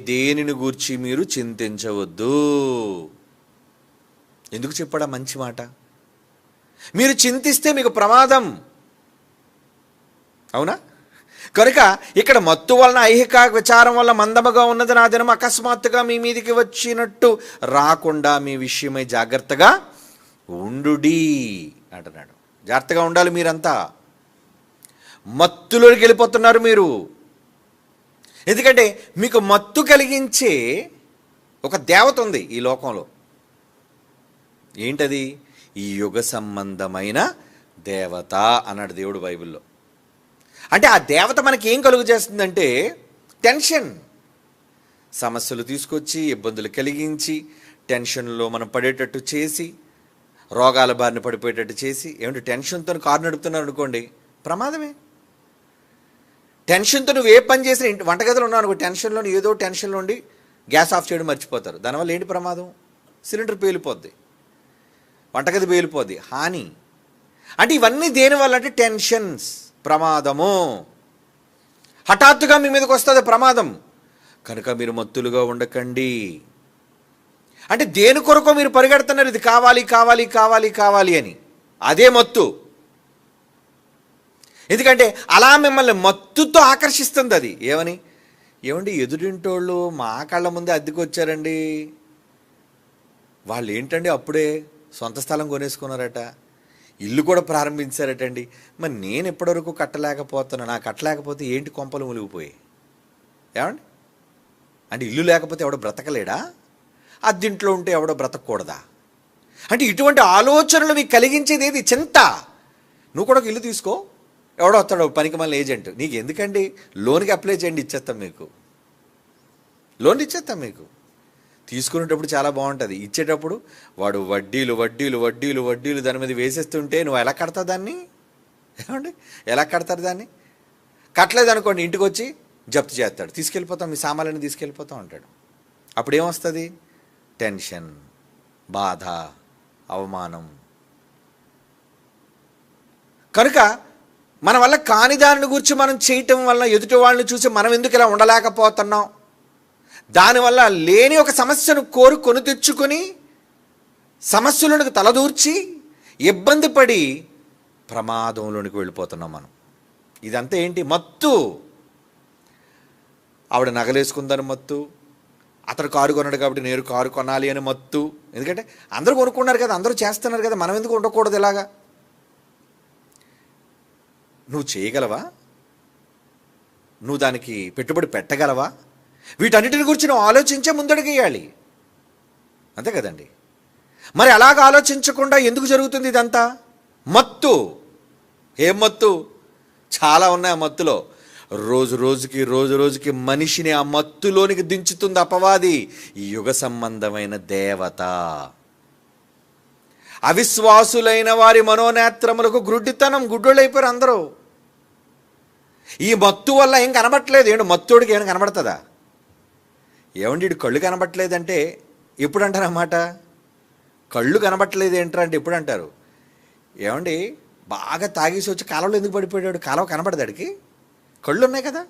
దేనిని గూర్చి మీరు చింతించవద్దు. ఎందుకు చెప్పాడా మంచి మాట? మీరు చింతిస్తే మీకు ప్రమాదం. అవునా? కనుక ఇక్కడ మత్తు వలన, ఐహిక విచారం వల్ల మందముగా ఉన్నది నా దినం అకస్మాత్తుగా మీ మీదికి వచ్చినట్టు రాకుండా మీ విషయమై జాగ్రత్తగా ఉండుడి అంటున్నాడు. జాగ్రత్తగా ఉండాలి మీరంతా. మత్తులోకి వెళ్ళిపోతున్నారు మీరు. ఎందుకంటే మీకు మత్తు కలిగించే ఒక దేవత ఉంది ఈ లోకంలో. ఏంటది? ఈ యుగ సంబంధమైన దేవత అన్నాడు దేవుడు బైబిల్లో. అంటే ఆ దేవత మనకి ఏం కలుగు చేస్తుందంటే టెన్షన్, సమస్యలు తీసుకొచ్చి, ఇబ్బందులు కలిగించి, టెన్షన్లో మనం పడేటట్టు చేసి, రోగాల బారిన పడిపోయేటట్టు చేసి. ఏమంటే టెన్షన్తో కారు నడుపుతున్నారు అనుకోండి, ప్రమాదమే. టెన్షన్తో నువ్వు ఏ పని చేసినా, వంటగదిలో ఉన్నావు అనుకో, టెన్షన్లో ఏదో టెన్షన్లో ఉండి గ్యాస్ ఆఫ్ చేయడం మర్చిపోతారు. దానివల్ల ఏంటి ప్రమాదం? సిలిండర్ పేలిపోద్ది, వంటగది పేలిపోద్ది, హాని. అంటే ఇవన్నీ దేనివల్ల అంటే టెన్షన్స్, ప్రమాదము. హఠాత్తుగా మీ మీదకి వస్తుంది ప్రమాదం. కనుక మీరు మత్తులుగా ఉండకండి. అంటే దేని కొరకో మీరు పరిగెడుతున్నారు, ఇది కావాలి కావాలి కావాలి కావాలి అని. అదే మత్తు. ఎందుకంటే అలా మిమ్మల్ని మత్తుతో ఆకర్షిస్తుంది అది. ఏమని? ఏమండి ఎదురింటోళ్ళు మా కళ్ళ ముందే అద్దెకి వచ్చారండి, వాళ్ళు ఏంటండి అప్పుడే సొంత స్థలం కొనేసుకున్నారట, ఇల్లు కూడా ప్రారంభించారటండి, మరి నేను ఎప్పటివరకు కట్టలేకపోతున్నా, నాకు కట్టలేకపోతే ఏంటి కొంపలు మునిగిపోయి? ఏమండి అంటే ఇల్లు లేకపోతే ఎవడో బ్రతకలేడా? అద్దింట్లో ఉంటే ఎవడో బ్రతకూడదా? అంటే ఇటువంటి ఆలోచనలు మీకు కలిగించేది ఏది? చింత. నువ్వు కూడా ఒక ఇల్లు తీసుకో, ఎవడో వస్తాడు పనికి మళ్ళీ ఏజెంట్, నీకు ఎందుకండి, లోన్కి అప్లై చేయండి, ఇచ్చేస్తాం మీకు, లోన్ ఇచ్చేస్తాం మీకు. తీసుకునేటప్పుడు చాలా బాగుంటుంది, ఇచ్చేటప్పుడు వాడు వడ్డీలు వడ్డీలు వడ్డీలు వడ్డీలు దాని మీద వేసేస్తుంటే నువ్వు ఎలా కడతావు దాన్ని? ఏమండి, ఎలా కడతారు దాన్ని? కట్టలేదు అనుకోండి, ఇంటికి వచ్చి జప్తు చేస్తాడు, తీసుకెళ్ళిపోతాం, మీ సామాన్లన్నీ తీసుకెళ్ళిపోతాం అంటాడు. అప్పుడు ఏమొస్తుంది? టెన్షన్, బాధ, అవమానం. కనుక మన వల్ల కాని దానిని గురించి మనం చేయటం వల్ల ఎదుటి వాళ్ళని చూసి మనం ఎందుకు ఇలా ఉండలేకపోతున్నాం, దానివల్ల లేని ఒక సమస్యను కొని తెచ్చుకొని సమస్యలకు తలదూర్చి ఇబ్బంది పడి ప్రమాదంలోనికి వెళ్ళిపోతున్నాం మనం. ఇదంతా ఏంటి? మత్తు. ఆవిడ నగలేసుకుందని మత్తు, అతడు కారు కొన్నాడు కాబట్టి నేను కారు కొనాలి అని మత్తు. ఎందుకంటే అందరూ కొనుక్కున్నారు కదా, అందరూ చేస్తున్నారు కదా, మనం ఎందుకు ఉండకూడదు ఇలాగా? నువ్వు చేయగలవా? నువ్వు దానికి పెట్టుబడి పెట్టగలవా? వీటన్నిటిని గురించి నువ్వు ఆలోచించే ముందడుగేయాలి, అంతే కదండి. మరి అలాగ ఆలోచించకుండా ఎందుకు జరుగుతుంది ఇదంతా? మత్తు. ఏం మత్తు? చాలా ఉన్నాయి ఆ మత్తులో. రోజు రోజుకి మనిషిని ఆ మత్తులోనికి దించుతుంది అపవాది. ఈ యుగ సంబంధమైన దేవత. అవిశ్వాసులైన వారి మనోనేత్రములకు గుడ్డితనం, గుడ్డోళ్ళైపోయారు అందరూ. ఈ మత్తు వల్ల ఏం కనబట్టలేదు. ఏంటి మత్తుడికి ఏమైనా కనబడుతుందా? ఏమండి వీడు కళ్ళు కనబట్టలేదంటే ఎప్పుడు అంటారన్నమాట? కళ్ళు కనబట్టలేదు ఏంట్రా అంటే ఎప్పుడు అంటారు? ఏమండి బాగా తాగేసి వచ్చి కాలంలో ఎందుకు పడిపోయాడు? కాలం కనబడదాడికి? కళ్ళు ఉన్నాయి కదా,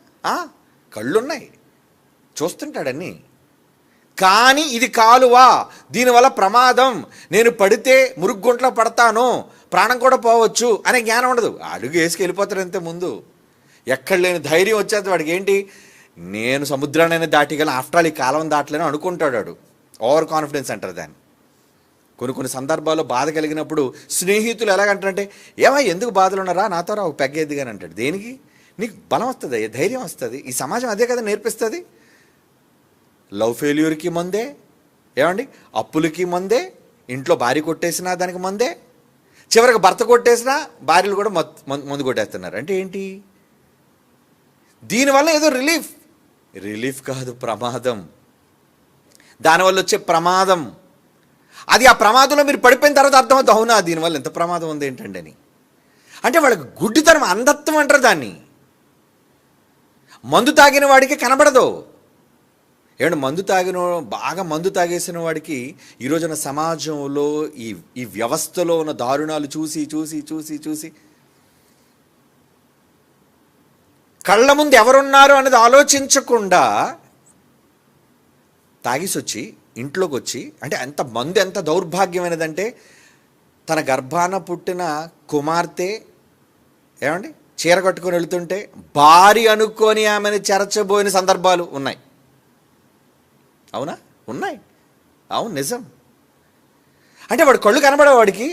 కళ్ళున్నాయి, చూస్తుంటాడన్నీ. కానీ ఇది కాలువా, దీనివల్ల ప్రమాదం, నేను పడితే మురుగుంట్లో పడతాను, ప్రాణం కూడా పోవచ్చు అనే జ్ఞానం ఉండదు. అడుగు వేసుకు వెళ్ళిపోతాడు అంతే. ముందు ఎక్కడ లేని ధైర్యం వచ్చేది వాడికి. ఏంటి, నేను సముద్రాన్ని దాటిగలను, ఆఫ్టర్ ఆల్ ఈ కాలం దాటలేను అనుకుంటాడు వాడు. ఓవర్ కాన్ఫిడెన్స్ అంటారు దాన్ని. కొన్ని సందర్భాల్లో బాధ కలిగినప్పుడు స్నేహితులు ఎలాగంటారంటే, ఏమో ఎందుకు బాధలు ఉన్నారా, నాతో రా ఒక పెగ్గేదిగాని అంటాడు. దేనికి? నీకు బలం వస్తుంది, ధైర్యం వస్తుంది. ఈ సమాజం అదే కదా నేర్పిస్తుంది. లవ్ ఫెయిల్యూర్కి మందే, ఏమండి అప్పులకి మందే, ఇంట్లో భార్య కొట్టేసినా దానికి మందే, చివరికి భర్త కొట్టేసినా భార్యలు కూడా మందు కొట్టేస్తున్నారు. అంటే ఏంటి? దీనివల్ల ఏదో రిలీఫ్ కాదు, ప్రమాదం. దానివల్ల వచ్చే ప్రమాదం అది. ఆ ప్రమాదంలో మీరు పడిపోయిన తర్వాత అర్థమవుతుంది, అవునా దీనివల్ల ఎంత ప్రమాదం ఉంది ఏంటండి అని. అంటే వాళ్ళకి గుడ్డితనం, అంధత్వం అంటారు దాన్ని. మందు తాగిన వాడికి కనబడదు. ఏమంటే బాగా మందు తాగేసిన వాడికి ఈ రోజున సమాజంలో ఈ వ్యవస్థలో ఉన్న దారుణాలు చూసి కళ్ళ ముందు ఎవరున్నారు అనేది ఆలోచించకుండా తాగేసొచ్చి ఇంట్లోకి వచ్చి, అంటే ఎంత దౌర్భాగ్యమైనదంటే, తన గర్భాన పుట్టిన కుమార్తె ఏమండి చీర కట్టుకొని వెళుతుంటే భార్య అనుకొని ఆమెను చెరచబోయిన సందర్భాలు ఉన్నాయి. అవునా? ఉన్నాయి. అవును, నిజం. అంటే వాడు కళ్ళు కనబడేవాడికి,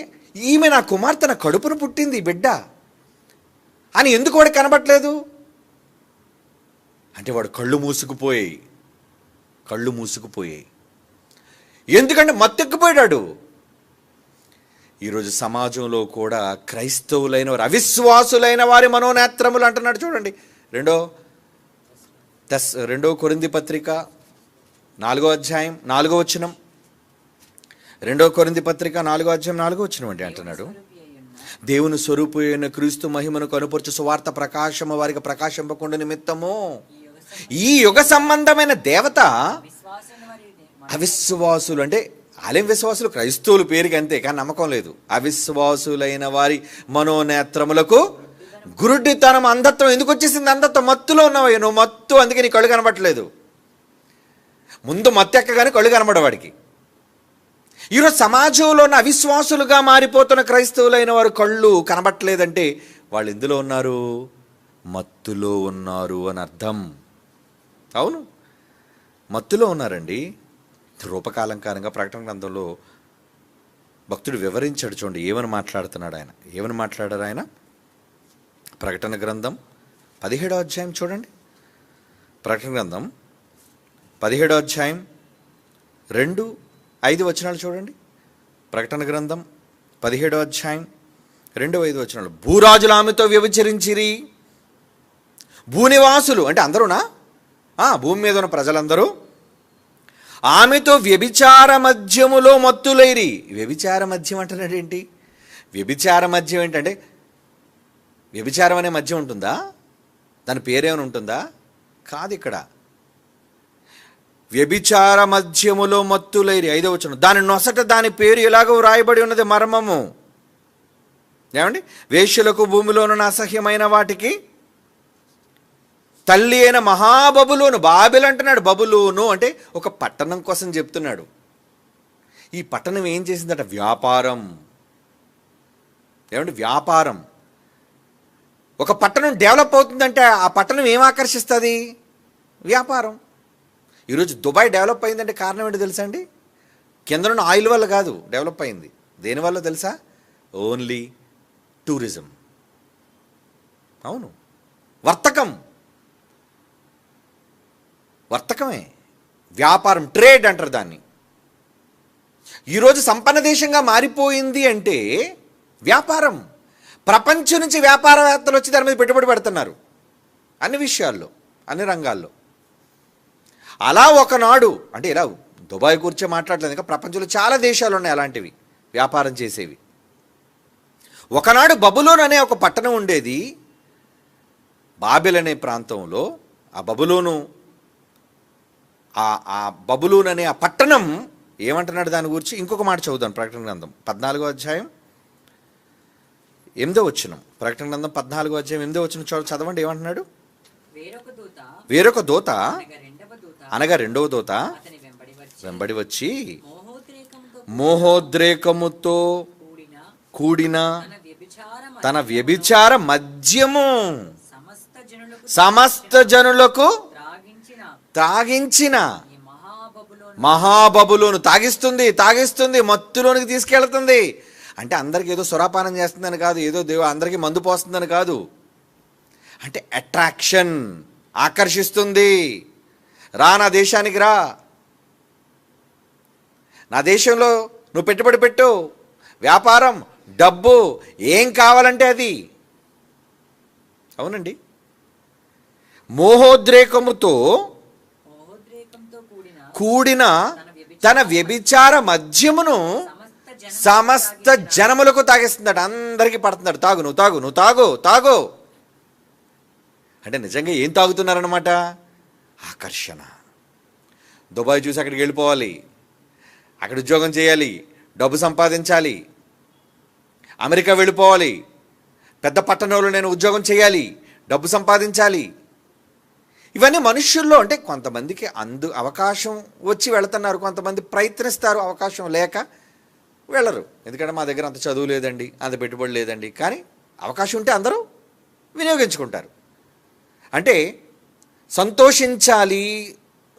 ఈమె నా కుమార్తె నా కడుపును పుట్టింది బిడ్డ అని ఎందుకు వాడికి కనబడట్లేదు? అంటే వాడు కళ్ళు మూసుకుపోయాయి. ఎందుకంటే మత్తెక్కిపోయాడు. ఈరోజు సమాజంలో కూడా క్రైస్తవులైన వారు, అవిశ్వాసులైన వారి మనోనేత్రములు అంటున్నాడు. చూడండి, 2 కొరింథీ పత్రిక 4వ అధ్యాయం 4వ వచనం. 2 కొరింథీ పత్రిక 4వ అధ్యాయం 4వ వచనం అంటే అంటున్నాడు, దేవుని స్వరూపమైన క్రీస్తు మహిమను కనుపరచు సువార్త ప్రకాశము వారికి ప్రకాశింపకుండా నిమిత్తము ఈ యుగ సంబంధమైన దేవత అవిశ్వాసులు, అంటే ఆలయం విశ్వాసులు క్రైస్తవులు పేరుకి అంతే, కానీ నమ్మకం లేదు. అవిశ్వాసులైన వారి మనోనేత్రములకు గురుడితనం, అంధత్వం. ఎందుకు వచ్చేసింది అంధత్వం? మత్తులో ఉన్నావు నువ్వు, మత్తు. అందుకే నీ కళ్ళు కనబడట్లేదు. ముందు మత్తు ఎక్కగానే కళ్ళు కనబడవాడికి. ఈరోజు సమాజంలో ఉన్న అవిశ్వాసులుగా మారిపోతున్న క్రైస్తవులైన వారు కళ్ళు కనబట్టలేదంటే వాళ్ళు ఎందులో ఉన్నారు? మత్తులో ఉన్నారు అని అర్థం. అవును, మత్తులో ఉన్నారండి. రూపకాలంకారంగా ప్రకటన గ్రంథంలో భక్తుడు వివరించాడు. చూడండి ఏమని మాట్లాడుతున్నాడు ఆయన, ఏమని మాట్లాడారు ఆయన. ప్రకటన గ్రంథం 17వ అధ్యాయం చూడండి. ప్రకటన గ్రంథం 17వ అధ్యాయం 2-5 చూడండి. ప్రకటన గ్రంథం 17వ అధ్యాయం 2-5 భూరాజులు ఆమెతో వ్యభిచరించిరి. భూనివాసులు అంటే అందరూనా? భూమి మీద ఉన్న ప్రజలందరూ ఆమెతో వ్యభిచార మద్యములో మత్తులైరి. వ్యభిచార మద్యం అంటున్నాడు ఏంటి? వ్యభిచార మద్యం ఏంటంటే వ్యభిచారం అనే మద్యం ఉంటుందా? దాని పేరేమైనా ఉంటుందా? కాదు. ఇక్కడ వ్యభిచార మద్యములో మత్తులైరి. 5వ వచనం దాని నొసట దాని పేరు ఎలాగో వ్రాయబడి ఉన్నది మర్మము. ఏమండి? వేశ్యలకు భూమిలోనున్న అసహ్యమైన వాటికి తల్లి అయిన మహాబబులోను. బాబెల్ అంటున్నాడు. బబులోను అంటే ఒక పట్టణం కోసం చెప్తున్నాడు. ఈ పట్టణం ఏం చేసిందట? వ్యాపారం. ఏమంటే వ్యాపారం. ఒక పట్టణం డెవలప్ అవుతుందంటే ఆ పట్టణం ఏం ఆకర్షిస్తుంది? వ్యాపారం. ఈరోజు దుబాయ్ డెవలప్ అయిందంటే కారణం ఏంటో తెలుసా అండి? కిందనున్న ఆయిల్ వల్ల కాదు డెవలప్ అయింది. దేనివల్ల తెలుసా? Only tourism. అవును, వర్తకమే, వ్యాపారం, ట్రేడ్ అంటారు దాన్ని. ఈరోజు సంపన్న దేశంగా మారిపోయింది అంటే వ్యాపారం. ప్రపంచం నుంచి వ్యాపారవేత్తలు వచ్చి దాని మీద పెట్టుబడి పెడుతున్నారు అన్ని విషయాల్లో, అన్ని రంగాల్లో. అలా ఒకనాడు అంటే ఇలా దుబాయ్ కూర్చో మాట్లాడలేదు, ఇంకా ప్రపంచంలో చాలా దేశాలు ఉన్నాయి అలాంటివి వ్యాపారం చేసేవి. ఒకనాడు బబులోన్ అనే ఒక పట్టణం ఉండేది బాబెల్ అనే ప్రాంతంలో. ఆ బబులోన్ అనే ఆ పట్టణం ఏమంటున్నాడు దాని గురించి? ఇంకొక మాట చదువుదాం. ప్రకటన గ్రంథం 14వ అధ్యాయం 8వ వచనం. ప్రకటన గ్రంథం 14వ అధ్యాయం 8వ వచనం చదవండి. ఏమంటున్నాడు? వేరొక దూత అనగా రెండవ దూత వెంబడి వచ్చి మోహోద్రేకముతో కూడిన తన వ్యభిచార మద్యము సమస్త జనులకు తాగించిన మహాబబులోను. తాగిస్తుంది, మత్తులోనికి తీసుకెళ్తుంది. అంటే అందరికి ఏదో సురాపానం చేస్తుందని కాదు, ఏదో అందరికీ మందు పోస్తుందని కాదు. అంటే అట్రాక్షన్, ఆకర్షిస్తుంది. నా దేశానికి రా, నా దేశంలో నువ్వు పెట్టుబడి పెట్టు, వ్యాపారం, డబ్బు, ఏం కావాలంటే అది. అవునండి. మోహోద్రేకముతో కూడిన తన వ్యభిచార మద్యమును సమస్త జనములకు తాగిస్తుందట. అందరికీ పడుతున్నాడు. తాగు, నువ్వు తాగు. అంటే నిజంగా ఏం తాగుతున్నారనమాట? ఆకర్షణ. దుబాయ్ చూసి అక్కడికి వెళ్ళిపోవాలి, అక్కడ ఉద్యోగం చేయాలి, డబ్బు సంపాదించాలి. అమెరికా వెళ్ళిపోవాలి, పెద్ద పట్టణంలో నేను ఉద్యోగం చేయాలి, డబ్బు సంపాదించాలి. ఇవన్నీ మనుష్యుల్లో అంటే కొంతమందికి అవకాశం వచ్చి వెళుతున్నారు, కొంతమంది ప్రయత్నిస్తారు అవకాశం లేక వెళ్ళరు. ఎందుకంటే మా దగ్గర అంత చదువు లేదండి, అంత పెట్టుబడి లేదండి. కానీ అవకాశం ఉంటే అందరూ వినియోగించుకుంటారు. అంటే సంతోషించాలి,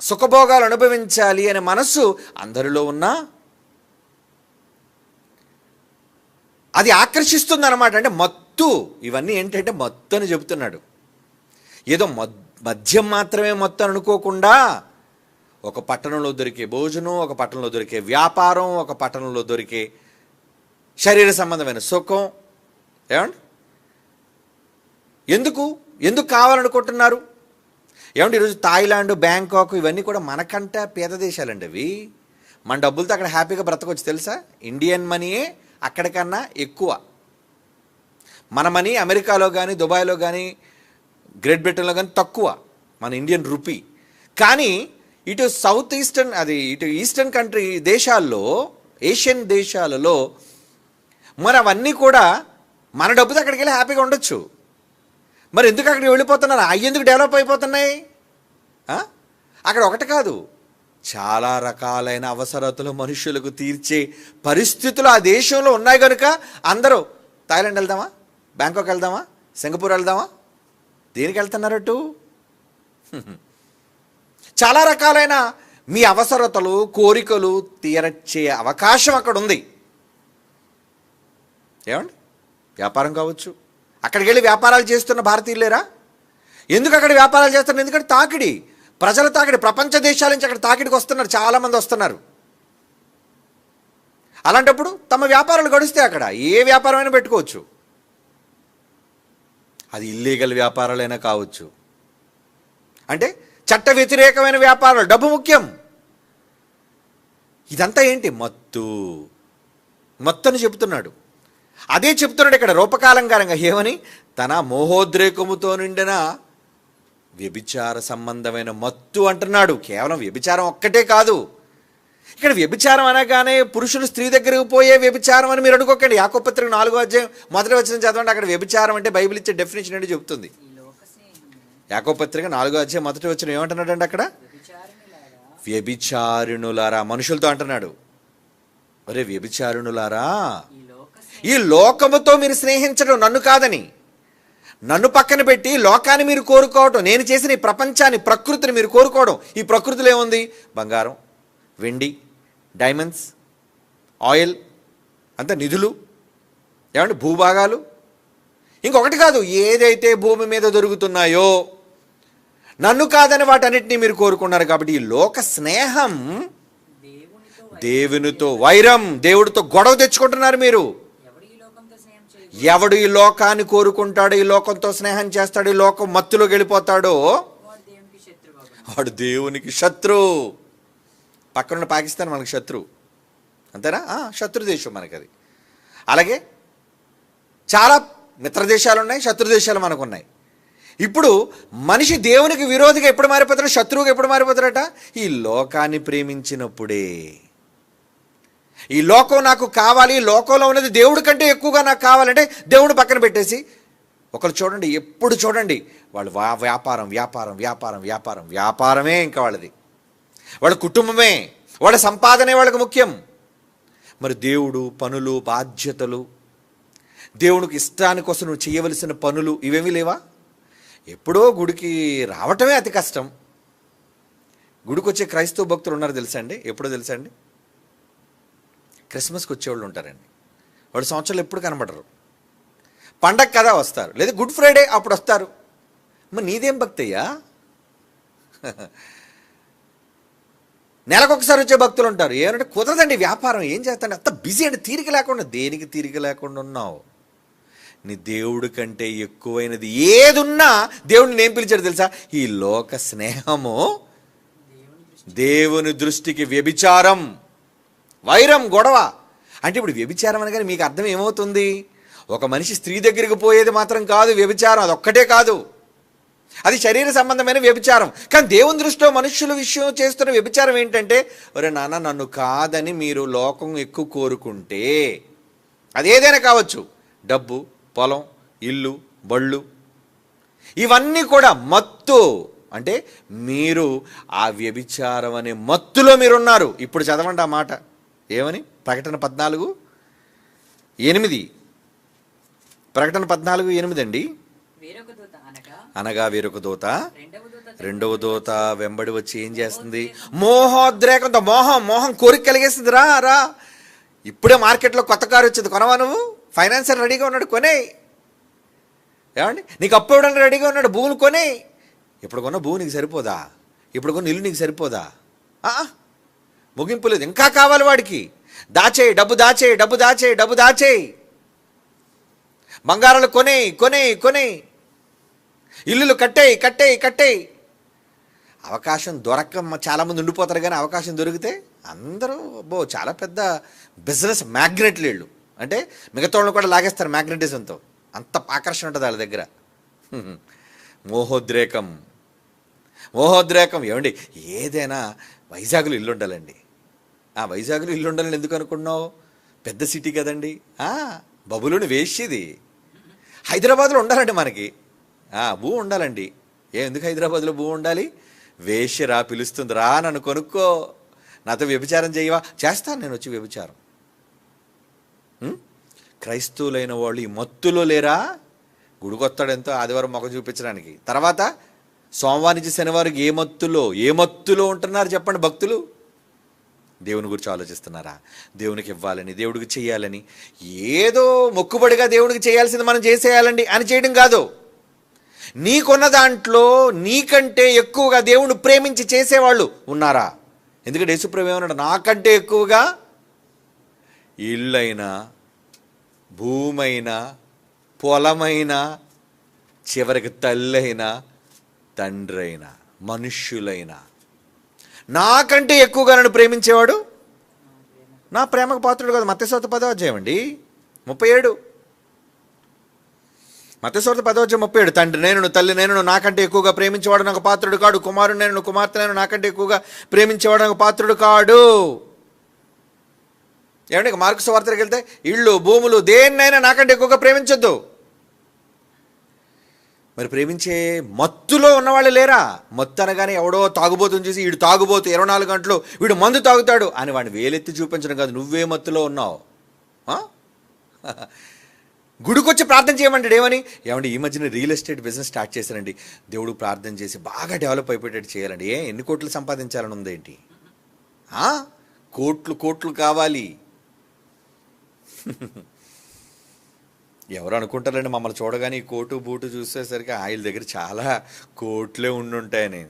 సుఖభోగాలు అనుభవించాలి అనే మనస్సు అందరిలో ఉన్నా అది ఆకర్షిస్తుంది అన్నమాట. అంటే మత్తు. ఇవన్నీ ఏంటంటే మత్తు అని చెబుతున్నాడు. ఏదో మద్యం మాత్రమే మత్తు అనుకోకుండా ఒక పట్టణంలో దొరికే భోజనం, ఒక పట్టణంలో దొరికే వ్యాపారం, ఒక పట్టణంలో దొరికే శరీర సంబంధమైన సుఖం. ఏమండి? ఎందుకు కావాలనుకుంటున్నారు? ఏమంటే ఈరోజు థాయిలాండ్, బ్యాంకాక్ ఇవన్నీ కూడా మనకంటే పేద దేశాలండి అవి. మన డబ్బులతో అక్కడ హ్యాపీగా బ్రతకొచ్చు తెలుసా? ఇండియన్ మనీయే అక్కడికన్నా ఎక్కువ. మన మనీ అమెరికాలో కానీ, దుబాయ్లో కానీ, గ్రేట్ బ్రిటన్లో కానీ తక్కువ మన ఇండియన్ రూపీ. కానీ ఇటు ఈస్టర్న్ కంట్రీ దేశాల్లో, ఏషియన్ దేశాలలో మరి అవన్నీ కూడా మన డబ్బుతో అక్కడికి వెళ్ళి హ్యాపీగా ఉండొచ్చు. మరి ఎందుకు అక్కడికి వెళ్ళిపోతున్నారు? అవి ఎందుకు డెవలప్ అయిపోతున్నాయి? అక్కడ ఒకటి కాదు, చాలా రకాలైన అవసరతలు మనుషులకు తీర్చే పరిస్థితులు ఆ దేశంలో ఉన్నాయి కనుక అందరూ థాయిలాండ్ వెళ్దామా, బ్యాంకాక్ వెళ్దామా, సింగపూర్ వెళ్దామా, దేనికి వెళ్తున్నారట్టు? చాలా రకాలైన మీ అవసరతలు, కోరికలు తీర్చే అవకాశం అక్కడ ఉంది. ఏమండి? వ్యాపారం కావచ్చు. అక్కడికి వెళ్ళి వ్యాపారాలు చేస్తున్న భారతీయులేరా? ఎందుకు అక్కడ వ్యాపారాలు చేస్తున్నారు? ఎందుకంటే తాకిడి, ప్రజల తాకిడి, ప్రపంచ దేశాల నుంచి అక్కడ తాకిడికి వస్తున్నారు, చాలామంది వస్తున్నారు. అలాంటప్పుడు తమ వ్యాపారాలు గడిస్తే అక్కడ ఏ వ్యాపారమైనా పెట్టుకోవచ్చు. అది ఇల్లీగల్ వ్యాపారాలైనా కావచ్చు. అంటే చట్ట వ్యతిరేకమైన వ్యాపారాలు, డబ్బు ముఖ్యం. ఇదంతా ఏంటి? మత్తు అని చెబుతున్నాడు. అదే చెప్తున్నాడు ఇక్కడ రూపకాలంకారంగా. ఏమని? తన మోహోద్రేకముతో నిండిన వ్యభిచార సంబంధమైన మత్తు అంటున్నాడు. కేవలం వ్యభిచారం ఒక్కటే కాదు. ఇక్కడ వ్యభిచారం అనగానే పురుషులు స్త్రీ దగ్గరకు పోయే వ్యభిచారం అని మీరు అనుకోకండి. యాకోబు పత్రిక 4వ అధ్యాయం 1వ వచనం చదవండి. అక్కడ వ్యభిచారం అంటే బైబిల్ ఇచ్చే డెఫినేషన్ ఏంటి చెబుతుంది. యాకోబు పత్రిక 4వ అధ్యాయం 1వ వచనం ఏమంటున్నాడు అంటే అక్కడ? వ్యభిచారిణులారా, మనుషులతో అంటున్నాడు. ఒరే వ్యభిచారిణులారా, ఈ లోకముతో మీరు స్నేహించడం, నన్ను కాదని, నన్ను పక్కన పెట్టి లోకాన్ని మీరు కోరుకోవటం, నేను చేసిన ఈ ప్రపంచాన్ని, ప్రకృతిని మీరు కోరుకోవడం. ఈ ప్రకృతిలో ఏముంది? బంగారం, వెండి, డైమండ్స్, ఆయిల్, అంత నిధులు, ఏమంటే భూభాగాలు. ఇంకొకటి కాదు, ఏదైతే భూమి మీద దొరుకుతున్నాయో నన్ను కాదని వాటన్నిటినీ మీరు కోరుకున్నారు. కాబట్టి ఈ లోక స్నేహం, దేవునితో వైరం, దేవుడితో గొడవ తెచ్చుకుంటున్నారు మీరు. ఎవడు ఈ లోకాన్ని కోరుకుంటాడో, ఈ లోకంతో స్నేహం చేస్తాడు, ఈ లోకం మత్తులోకి వెళ్ళిపోతాడో వాడు దేవునికి శత్రువు. పక్కనున్న పాకిస్తాన్ మనకు శత్రువు, అంతేనా? శత్రు దేశం మనకి అది. అలాగే చాలా మిత్ర దేశాలు ఉన్నాయి, శత్రు దేశాలు మనకు ఉన్నాయి. ఇప్పుడు మనిషి దేవునికి విరోధిగా ఎప్పుడు మారిపోతాడు? శత్రువుగా ఎప్పుడు మారిపోతాడట? ఈ లోకాన్ని ప్రేమించినప్పుడే. ఈ లోకం నాకు కావాలి, లోకంలో ఉన్నది దేవుడి కంటే ఎక్కువగా నాకు కావాలంటే దేవుడు పక్కన పెట్టేసి, ఒకరు చూడండి, ఎప్పుడు చూడండి వాళ్ళు వ్యాపారం వ్యాపారం వ్యాపారం వ్యాపారం వ్యాపారమే ఇంకా వాళ్ళది. వాళ్ళ కుటుంబమే, వాళ్ళ సంపాదనే వాళ్ళకి ముఖ్యం. మరి దేవుడు, పనులు, బాధ్యతలు, దేవునికి ఇష్టాని కోసం నువ్వు చేయవలసిన పనులు ఇవేమీ లేవా? ఎప్పుడో గుడికి రావటమే అతి కష్టం. గుడికి వచ్చే క్రైస్తవ భక్తులు ఉన్నారు తెలుసా అండి? ఎప్పుడో తెలుసా అండి? క్రిస్మస్కి వచ్చేవాళ్ళు ఉంటారండి. వాళ్ళు సంవత్సరాలు ఎప్పుడు కనబడరు. పండగ కదా వస్తారు, లేదా గుడ్ ఫ్రైడే అప్పుడు వస్తారు. మరి నీదేం భక్తి అయ్యా? నెలకొకసారి వచ్చే భక్తులు ఉంటారు. ఏమంటే కుదరదండి, వ్యాపారం ఏం చేస్తాను, అంత బిజీ అండి, తీరిక లేకుండా. దేనికి తీరిక లేకుండా ఉన్నావు? నీ దేవుడి కంటే ఎక్కువైనది ఏదున్నా దేవుడిని ఏం పిలిచాడు తెలుసా? ఈ లోక స్నేహము దేవుని దృష్టికి వ్యభిచారం, వైరం, గొడవ. అంటే ఇప్పుడు వ్యభిచారం అనగానే మీకు అర్థం ఏమవుతుంది? ఒక మనిషి స్త్రీ దగ్గరికి పోయేది మాత్రం కాదు వ్యభిచారం, అది ఒక్కటే కాదు, అది శరీర సంబంధమైన వ్యభిచారం. కానీ దేవుని దృష్టిలో మనుషుల విషయం చేస్తున్న వ్యభిచారం ఏంటంటే, ఒరే నాన్న నన్ను కాదని మీరు లోకం ఎక్కువ కోరుకుంటే, అదేదైనా కావచ్చు, డబ్బు, పొలం, ఇల్లు, బళ్ళు, ఇవన్నీ కూడా మత్తు. అంటే మీరు ఆ వ్యభిచారం అనే మత్తులో మీరున్నారు. ఇప్పుడు చదవండి ఆ మాట ఏమని? ప్రకటన 14:8. ప్రకటన 14:8 అండి. అనగా వేరొక దూత రెండవ దూత వెంబడి వచ్చి ఏం చేస్తుంది? మోహోద్రేకంతో, మోహం కోరిక కలిగేస్తుంది. రా ఇప్పుడే మార్కెట్లో కొత్త కారు వచ్చింది, కొనవా నువ్వు? ఫైనాన్సర్ రెడీగా ఉన్నాడు, కొనే. ఏమండి, నీకు అప్పు ఇవ్వడానికి రెడీగా ఉన్నాడు, భూములు కొనే. ఇప్పుడు కొన్న భూమి నీకు సరిపోదా? ఇప్పుడు కొన్న ఇల్లు నీకు సరిపోదా? ముగింపు లేదు, ఇంకా కావాలి వాడికి. దాచేయి, డబ్బు దాచేయి, డబ్బు దాచేయి, డబ్బు దాచేయి. బంగారాలు కొనే, ఇల్లులు కట్టేయి. అవకాశం దొరక్క చాలామంది ఉండిపోతారు, కానీ అవకాశం దొరికితే అందరూ చాలా పెద్ద బిజినెస్ మ్యాగ్నెట్లు వీళ్ళు. అంటే మిగతా వాళ్ళని కూడా లాగేస్తారు మ్యాగ్నెటిజంతో. అంత ఆకర్షణ ఉంటుంది వాళ్ళ దగ్గర. మోహోద్రేకం. ఏమండి, ఏదైనా వైజాగ్లో ఇల్లు ఉండాలండి. వైజాగ్లో ఇల్లు ఉండాలని ఎందుకు అనుకున్నావు? పెద్ద సిటీ కదండి. బబులోని వేష్యది. హైదరాబాద్లో ఉండాలండి మనకి భూ ఉండాలండి. ఎందుకు హైదరాబాద్లో భూ ఉండాలి? వేష్యరా పిలుస్తుంది, రా నన్ను కొనుక్కో, నాతో వ్యభిచారం చేయవా? చేస్తాను నేను వచ్చి వ్యభిచారం. క్రైస్తవులైన వాళ్ళు ఈ మత్తులో లేరా? గుడికొస్తాడు ఎంతో ఆదివారం మొక్క చూపించడానికి, తర్వాత సోమవారం నుంచి శనివారం ఏ మత్తులో ఉంటున్నారు చెప్పండి భక్తులు? దేవుని గురించి ఆలోచిస్తున్నారా? దేవునికి ఇవ్వాలని, దేవుడికి చేయాలని, ఏదో మొక్కుబడిగా దేవుడికి చేయాల్సింది మనం చేసేయాలండి అని చేయడం కాదు. నీకున్న దాంట్లో నీకంటే ఎక్కువగా దేవుణ్ణి ప్రేమించి చేసేవాళ్ళు ఉన్నారా? ఎందుకంటే యేసుప్రభు ఏమన్నాడు, నాకంటే ఎక్కువగా ఇళ్ళైనా, భూమైనా, పొలమైనా, చివరికి తల్లైనా, తండ్రైనా, మనుష్యులైనా, నాకంటే ఎక్కువగా నన్ను ప్రేమించేవాడు నా ప్రేమకు పాత్రుడు కాదు. మత్తయి సువార్త 10వ అధ్యాయం అండి 37. మత్తయి సువార్త 10వ అధ్యాయం 37. తండ్రి నేను, తల్లి నేను, నాకంటే ఎక్కువగా ప్రేమించేవాడు నాకు పాత్రుడు కాడు. కుమారుడు నేను, కుమార్తె నేను, నాకంటే ఎక్కువగా ప్రేమించేవాడు నాకు పాత్రుడు కాడు. ఏమంటే మార్కు సువార్తకి వెళ్తే ఇళ్ళు, భూములు, దేన్నైనా నాకంటే ఎక్కువగా ప్రేమించొద్దు. మరి ప్రేమించే మత్తులో ఉన్నవాళ్ళు లేరా? మత్తు అనగానే ఎవడో తాగుబోతుని చూసి వీడు తాగుబోతు 24 గంటలు వీడు మందు తాగుతాడు అని వాడిని వేలెత్తి చూపించడం కాదు. నువ్వే మత్తులో ఉన్నావు. గుడికొచ్చి ప్రార్థన చేయమంటాడు. ఏమండి ఈ మధ్యన రియల్ ఎస్టేట్ బిజినెస్ స్టార్ట్ చేశానండి, దేవుడు ప్రార్థన చేసి బాగా డెవలప్ అయిపోయేటట్టు చేయాలండి. ఎన్ని కోట్లు సంపాదించాలని ఉందేంటి? కోట్లు కావాలి. ఎవరు అనుకుంటారండి మమ్మల్ని చూడగానే ఈ కోటు బూటు చూసేసరికి ఆయన దగ్గర చాలా కోట్లే ఉండుంటాయని.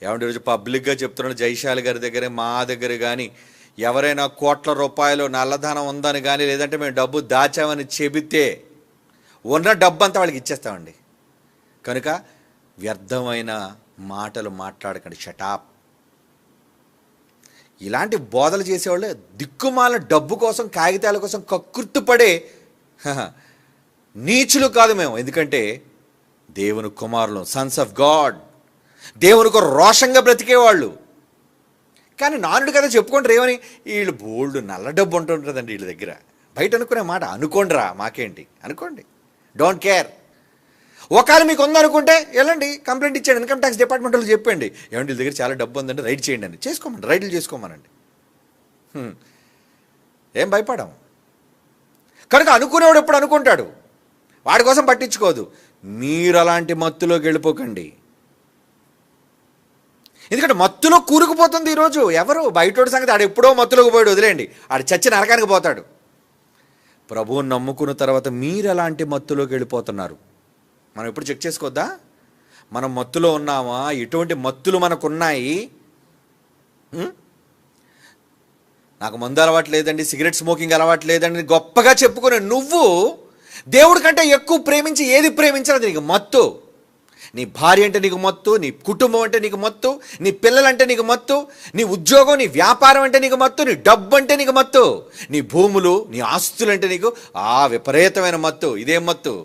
ఏమంటే ఈరోజు పబ్లిక్గా చెప్తున్నాడు, జైశాలి గారి దగ్గర, మా దగ్గర కానీ ఎవరైనా కోట్ల రూపాయలు నల్లధనం ఉందని కానీ లేదంటే మేము డబ్బు దాచామని చెబితే ఉన్న డబ్బు అంతా వాళ్ళకి ఇచ్చేస్తామండి. కనుక వ్యర్థమైన మాటలు మాట్లాడకండి, షటాప్. ఇలాంటి బోధలు చేసేవాళ్ళు దిక్కుమాల డబ్బు కోసం, కాగితాల కోసం కక్కుర్తుపడే నీచులు కాదు మేము. ఎందుకంటే దేవుని కుమారులు, సన్స్ ఆఫ్ గాడ్, దేవునికి రోషంగా బ్రతికేవాళ్ళు. కానీ నానుడు కదా చెప్పుకుంటారు ఏమని, వీళ్ళు బోల్డ్ నల్ల డబ్బు ఉంటుంటుందండి వీళ్ళ దగ్గర. బయట అనుకునే మాట అనుకోండిరా, మాకేంటి అనుకోండి, డోంట్ కేర్. ఒకవేళ మీకు ఉందనుకుంటే వెళ్ళండి, కంప్లైంట్ ఇచ్చాడు ఇన్కమ్ ట్యాక్స్ డిపార్ట్మెంట్ వాళ్ళు, చెప్పండి ఏమంటే వీళ్ళ దగ్గర చాలా డబ్బు ఉందండి, రైడ్ చేయండి అని. చేసుకోమండి, రైడ్లు చేసుకోమనండి, ఏం భయపడం. కనుక అనుకునేవాడు ఎప్పుడు అనుకుంటాడు, వాడి కోసం పట్టించుకోదు. మీరు అలాంటి మత్తులోకి వెళ్ళిపోకండి. ఎందుకంటే మత్తులో కూరుకుపోతుంది ఈరోజు. ఎవరు బయటోడి సంగతి, ఆడు ఎప్పుడో మత్తులోకి పోయాడు, వదిలేండి, ఆడు చచ్చి నరకానికి పోతాడు. ప్రభువుని నమ్ముకున్న తర్వాత మీరు ఎలాంటి మత్తులోకి వెళ్ళిపోతున్నారు మనం ఎప్పుడు చెక్ చేసుకోవద్దా? మనం మత్తులో ఉన్నామా? ఎటువంటి మత్తులు మనకున్నాయి? నాకు మందు అలవాటు లేదండి, సిగరెట్ స్మోకింగ్ అలవాటు లేదండి గొప్పగా చెప్పుకునే నువ్వు దేవుడి కంటే ఎక్కువ ప్రేమించి ఏది ప్రేమించాలి నీకు మత్తు. నీ భార్య అంటే నీకు మత్తు, నీ కుటుంబం అంటే నీకు మత్తు, నీ పిల్లలంటే నీకు మత్తు, నీ ఉద్యోగం, నీ వ్యాపారం అంటే నీకు మత్తు, నీ డబ్బు అంటే నీకు మత్తు, నీ భూములు, నీ ఆస్తులు అంటే నీకు విపరీతమైన మత్తు. ఇదేం మత్తు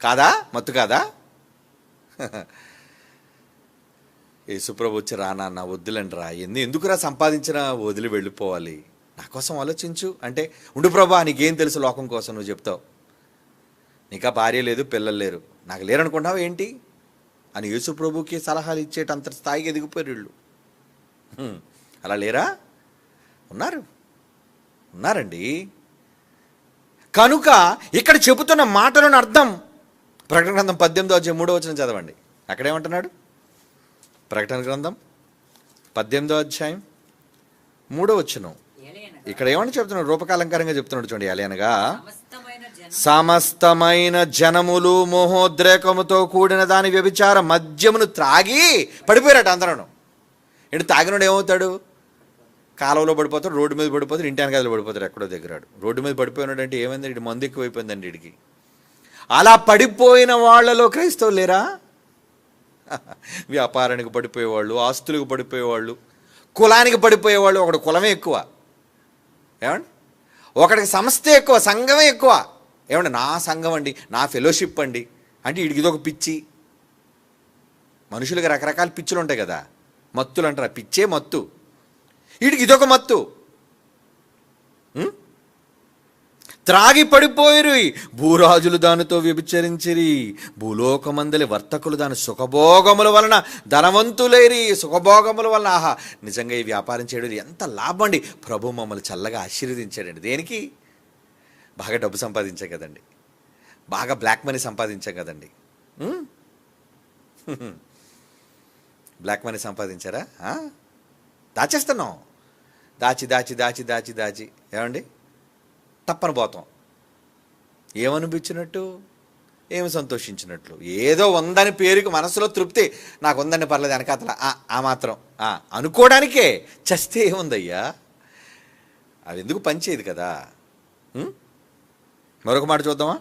కాదా? మత్తు కాదా? యేసుప్రభు వచ్చి రానా వద్దులండి రా, ఎందుకురా సంపాదించినా వదిలి వెళ్ళిపోవాలి, నా కోసం ఆలోచించు అంటే, ఉండు ప్రభా నీకేం తెలుసు లోకం కోసం, నువ్వు చెప్తావు, నీకా భార్య లేదు, పిల్లలు లేరు, నాకు లేరనుకుంటావు ఏంటి అని యేసుప్రభుకి సలహాలు ఇచ్చేటంత స్థాయికి ఎదిగిపోయారు వీళ్ళు. అలా లేరా? ఉన్నారండి. కనుక ఇక్కడ చెబుతున్న మాటలను అర్థం ప్రకటన గ్రంథం 18వ అధ్యాయం 3వ వచనం చదవండి. అక్కడేమంటున్నాడు? ప్రకటన గ్రంథం 18వ అధ్యాయం 3వ వచనం. ఇక్కడ ఏమని చెప్తున్నాడు? రూపకాలంకారంగా చెప్తున్నాడు చూడండి. అలయనగా సమస్తమైన జనములు మోహోద్రేకముతో కూడిన దాని వ్యభిచార మద్యమును త్రాగి పడిపోయారట అందరూ. ఇటు తాగినోడు ఏమవుతాడు? కాలువలో పడిపోతాడు, రోడ్డు మీద పడిపోతాడు, ఇంటి వెనకాల పడిపోతాడు, ఎక్కడో దగ్గరాడు. రోడ్డు మీద పడిపోయినాడు అంటే ఏమైంది? ఇటు మందు ఎక్కువైపోయిందండి వీడికి. అలా పడిపోయిన వాళ్ళలో క్రైస్తవులు లేరా? వ్యాపారానికి పడిపోయేవాళ్ళు, ఆస్తులకు పడిపోయేవాళ్ళు, కులానికి పడిపోయేవాళ్ళు. ఒకడు కులమే ఎక్కువ, ఏమండి, ఒకడికి సంస్థే ఎక్కువ, సంఘమే ఎక్కువ. ఏమండి, నా సంఘం అండి, నా ఫెలోషిప్ అండి అంటే వీడికి ఇదొక పిచ్చి. మనుషులకి రకరకాల పిచ్చులు ఉంటాయి కదా, మత్తులు అంటారు. పిచ్చే మత్తు, వీడికి ఇదొక మత్తు. త్రాగి పడిపోయిరు, భూరాజులు దానితో వ్యభిచరించిరి, భూలోకమందలి వర్తకులు దాని సుఖభోగముల వలన ధనవంతులేరి. సుఖభోగముల వలన నిజంగా ఈ వ్యాపారం చేయడం ఎంత లాభం అండి. ప్రభు మమ్మల్ని చల్లగా ఆశీర్వదించాడండి. దేనికి? బాగా డబ్బు సంపాదించాం కదండి, బాగా బ్లాక్ మనీ సంపాదించాం కదండి. Black money సంపాదించారా? దాచేస్తున్నాం, దాచి దాచి దాచి దాచి దాచి ఏమండి తప్పని పోతాం. ఏమనిపించినట్టు? ఏమి సంతోషించినట్లు. ఏదో ఉందని పేరుకి మనసులో తృప్తి, నాకు ఉందని పర్లేదు వెనకాతల ఆ మాత్రం అనుకోవడానికే. చస్తే ఏముందయ్యా, అది ఎందుకు పనిచేయదు కదా. మరొక మాట చూద్దామా.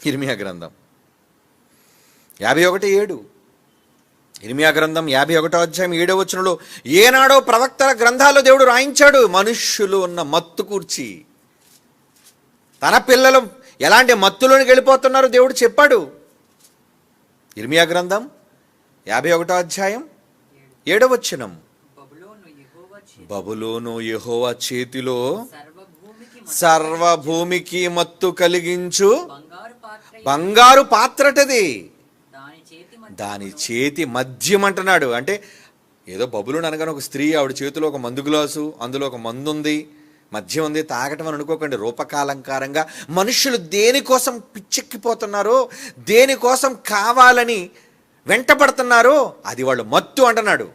ఇర్మియా గ్రంథం 51:7. ఇర్మియా గ్రంథం 51వ అధ్యాయం 7వ వచనంలో, ఏనాడో ప్రవక్తల గ్రంథాల్లో దేవుడు రాయించాడు, మనుష్యులు ఉన్న మత్తు కూర్చి తన పిల్లలు ఎలాంటి మత్తులోనికి వెళ్ళిపోతున్నారో దేవుడు చెప్పాడు. ఇర్మియా గ్రంథం 51వ అధ్యాయం 7వ వచనం, బబులోను యెహోవా చేతిలో సర్వభూమికి మత్తు కలిగించు బంగారు పాత్రటది, దాని చేతి మద్యం అంటున్నాడు. అంటే ఏదో బబులోను అనగానే ఒక స్త్రీ, ఆవిడ చేతిలో ఒక మందు గ్లాసు, అందులో ఒక మందు ఉంది, మద్యం ఉంది, తాగటం అని అనుకోకండి. రూపకాలంకారంగా మనుషులు దేనికోసం పిచ్చెక్కిపోతున్నారో, దేనికోసం కావాలని వెంటపడుతున్నారో అది వాళ్ళు మత్తు అంటున్నాడు.